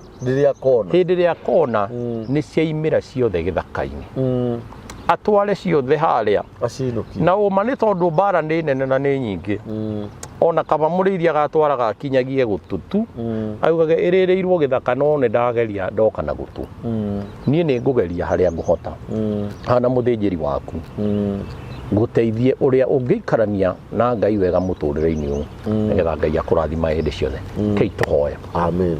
hindi ria kona ni ciaimira ciothe githaka-ini atware ciothe haria na uma ni tondu mbara ni nene na ni nyingi ona kaba muriithi agatwara gakinyagie gututu augage iririrwo githaka no ni ndageria ndoka na gutu nie ni ngugeria haria nguhota hana muthinjiri waku guteithie uria ungiikarania na Ngai wega muturire-ini uyu nigetha Ngai akurathima hindi ciothe kei tuhoya amen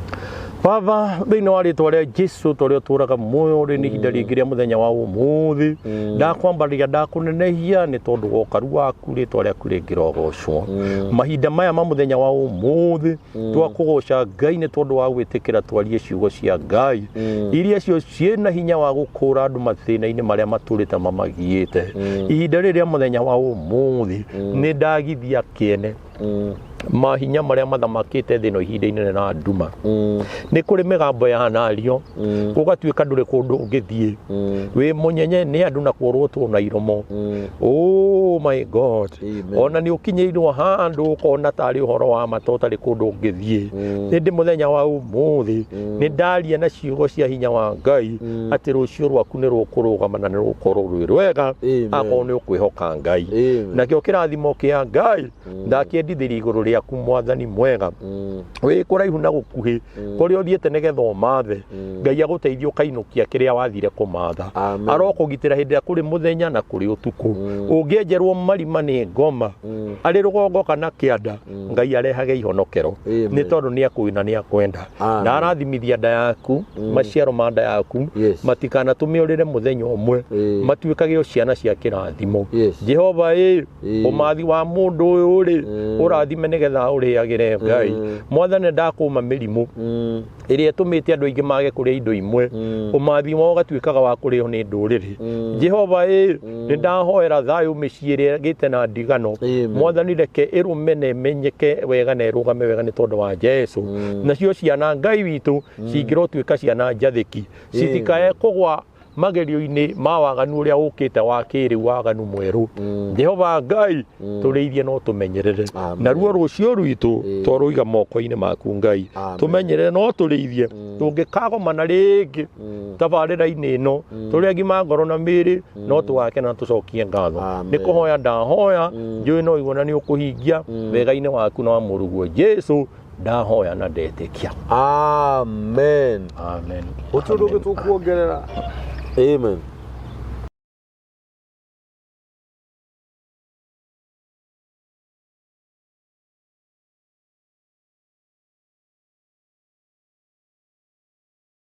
Baba thiini wa ritwa ria Jesu toria turaga muoyo ri ni hinda ringi ria muthenya wa umuthi ndakwambaria ndakunenehia ni tondu gokaru waku ritwa riaku ringi rogocwo mahinda maya ma muthenya wa umuthi twakugoca Ngai ni tondu wa gwitikira twarie ciugo cia Ngai iria cio ciena hinya wa gukura andu mathina-ini maria maturite mamagiite ihinda riria muthenya wa umuthi ni ndagithia kiene mahinya maria mathamakite thino ihinda-ini na nduma ni kuri migambo ya nario gugatuika nduri kundu ungithie wi munyenye ni andu na kurwo tu na iromo oh my God ona ni ukinyeirwo handu ukona tari uhoro wa matota ri kundu ungithie ndi muthenya wa umuthi ni ndaria na ciugo cia hinya wa Ngai ati rucio rwaku ni rukurugamana ni rukorwo rwi rwega akorwo ni ukwihoka Ngai nakio kirathimo kia Ngai ndakiendithiri iguru riaku mwathani mwega wi kuraihu na gukuhi kuria uthiete nigetha umathe Ngai aguteithie ukainukia kiria wathire kumatha arokugitira hindi kuri muthenya na kuri utuku ungienjerwo marima ni ngoma ari rugongo kana kianda Ngai arehage ihonokero ni tondu ni akuina ni akwenda na arathimithia nda yaku maciaro ma nda yaku matikana tumiurire muthenya umwe matuikage o ciana cia kirathimo Jehova umathi wa mundu uyu ri urathime nigetha uriagire Ngai mwathani ndakuma mirimu iria tumite andu aingi mage kuria indo imwe umathi wao gatuikaga wa kurio ni nduriri Jehova ni ndahoera thayu miciire gite na ndigano mwathani reke irumene menyeke wega na irugame wega ni tondu wa Jesu nacio ciana Ngai witu cingirotuika ciana njathiki citikae kugwa magerio-ini ma waganu uria ukite wa kiriu waganu mweru Jehova Ngai turithie no tumenyerere na ruo rucio rwitu twaruiga moko-ini maku Ngai tumenyerere no turithie tungikagomana ringi tabarira-ini ino turi agima ngoro na miri no tuwake na tucokie ngatho ni kuhoya ndahoya njui no igona ni ukuhingia wega-ini waku na wa muruguo Jesu ndahoya na ndetikia amen amen utundu gitukuongerera amen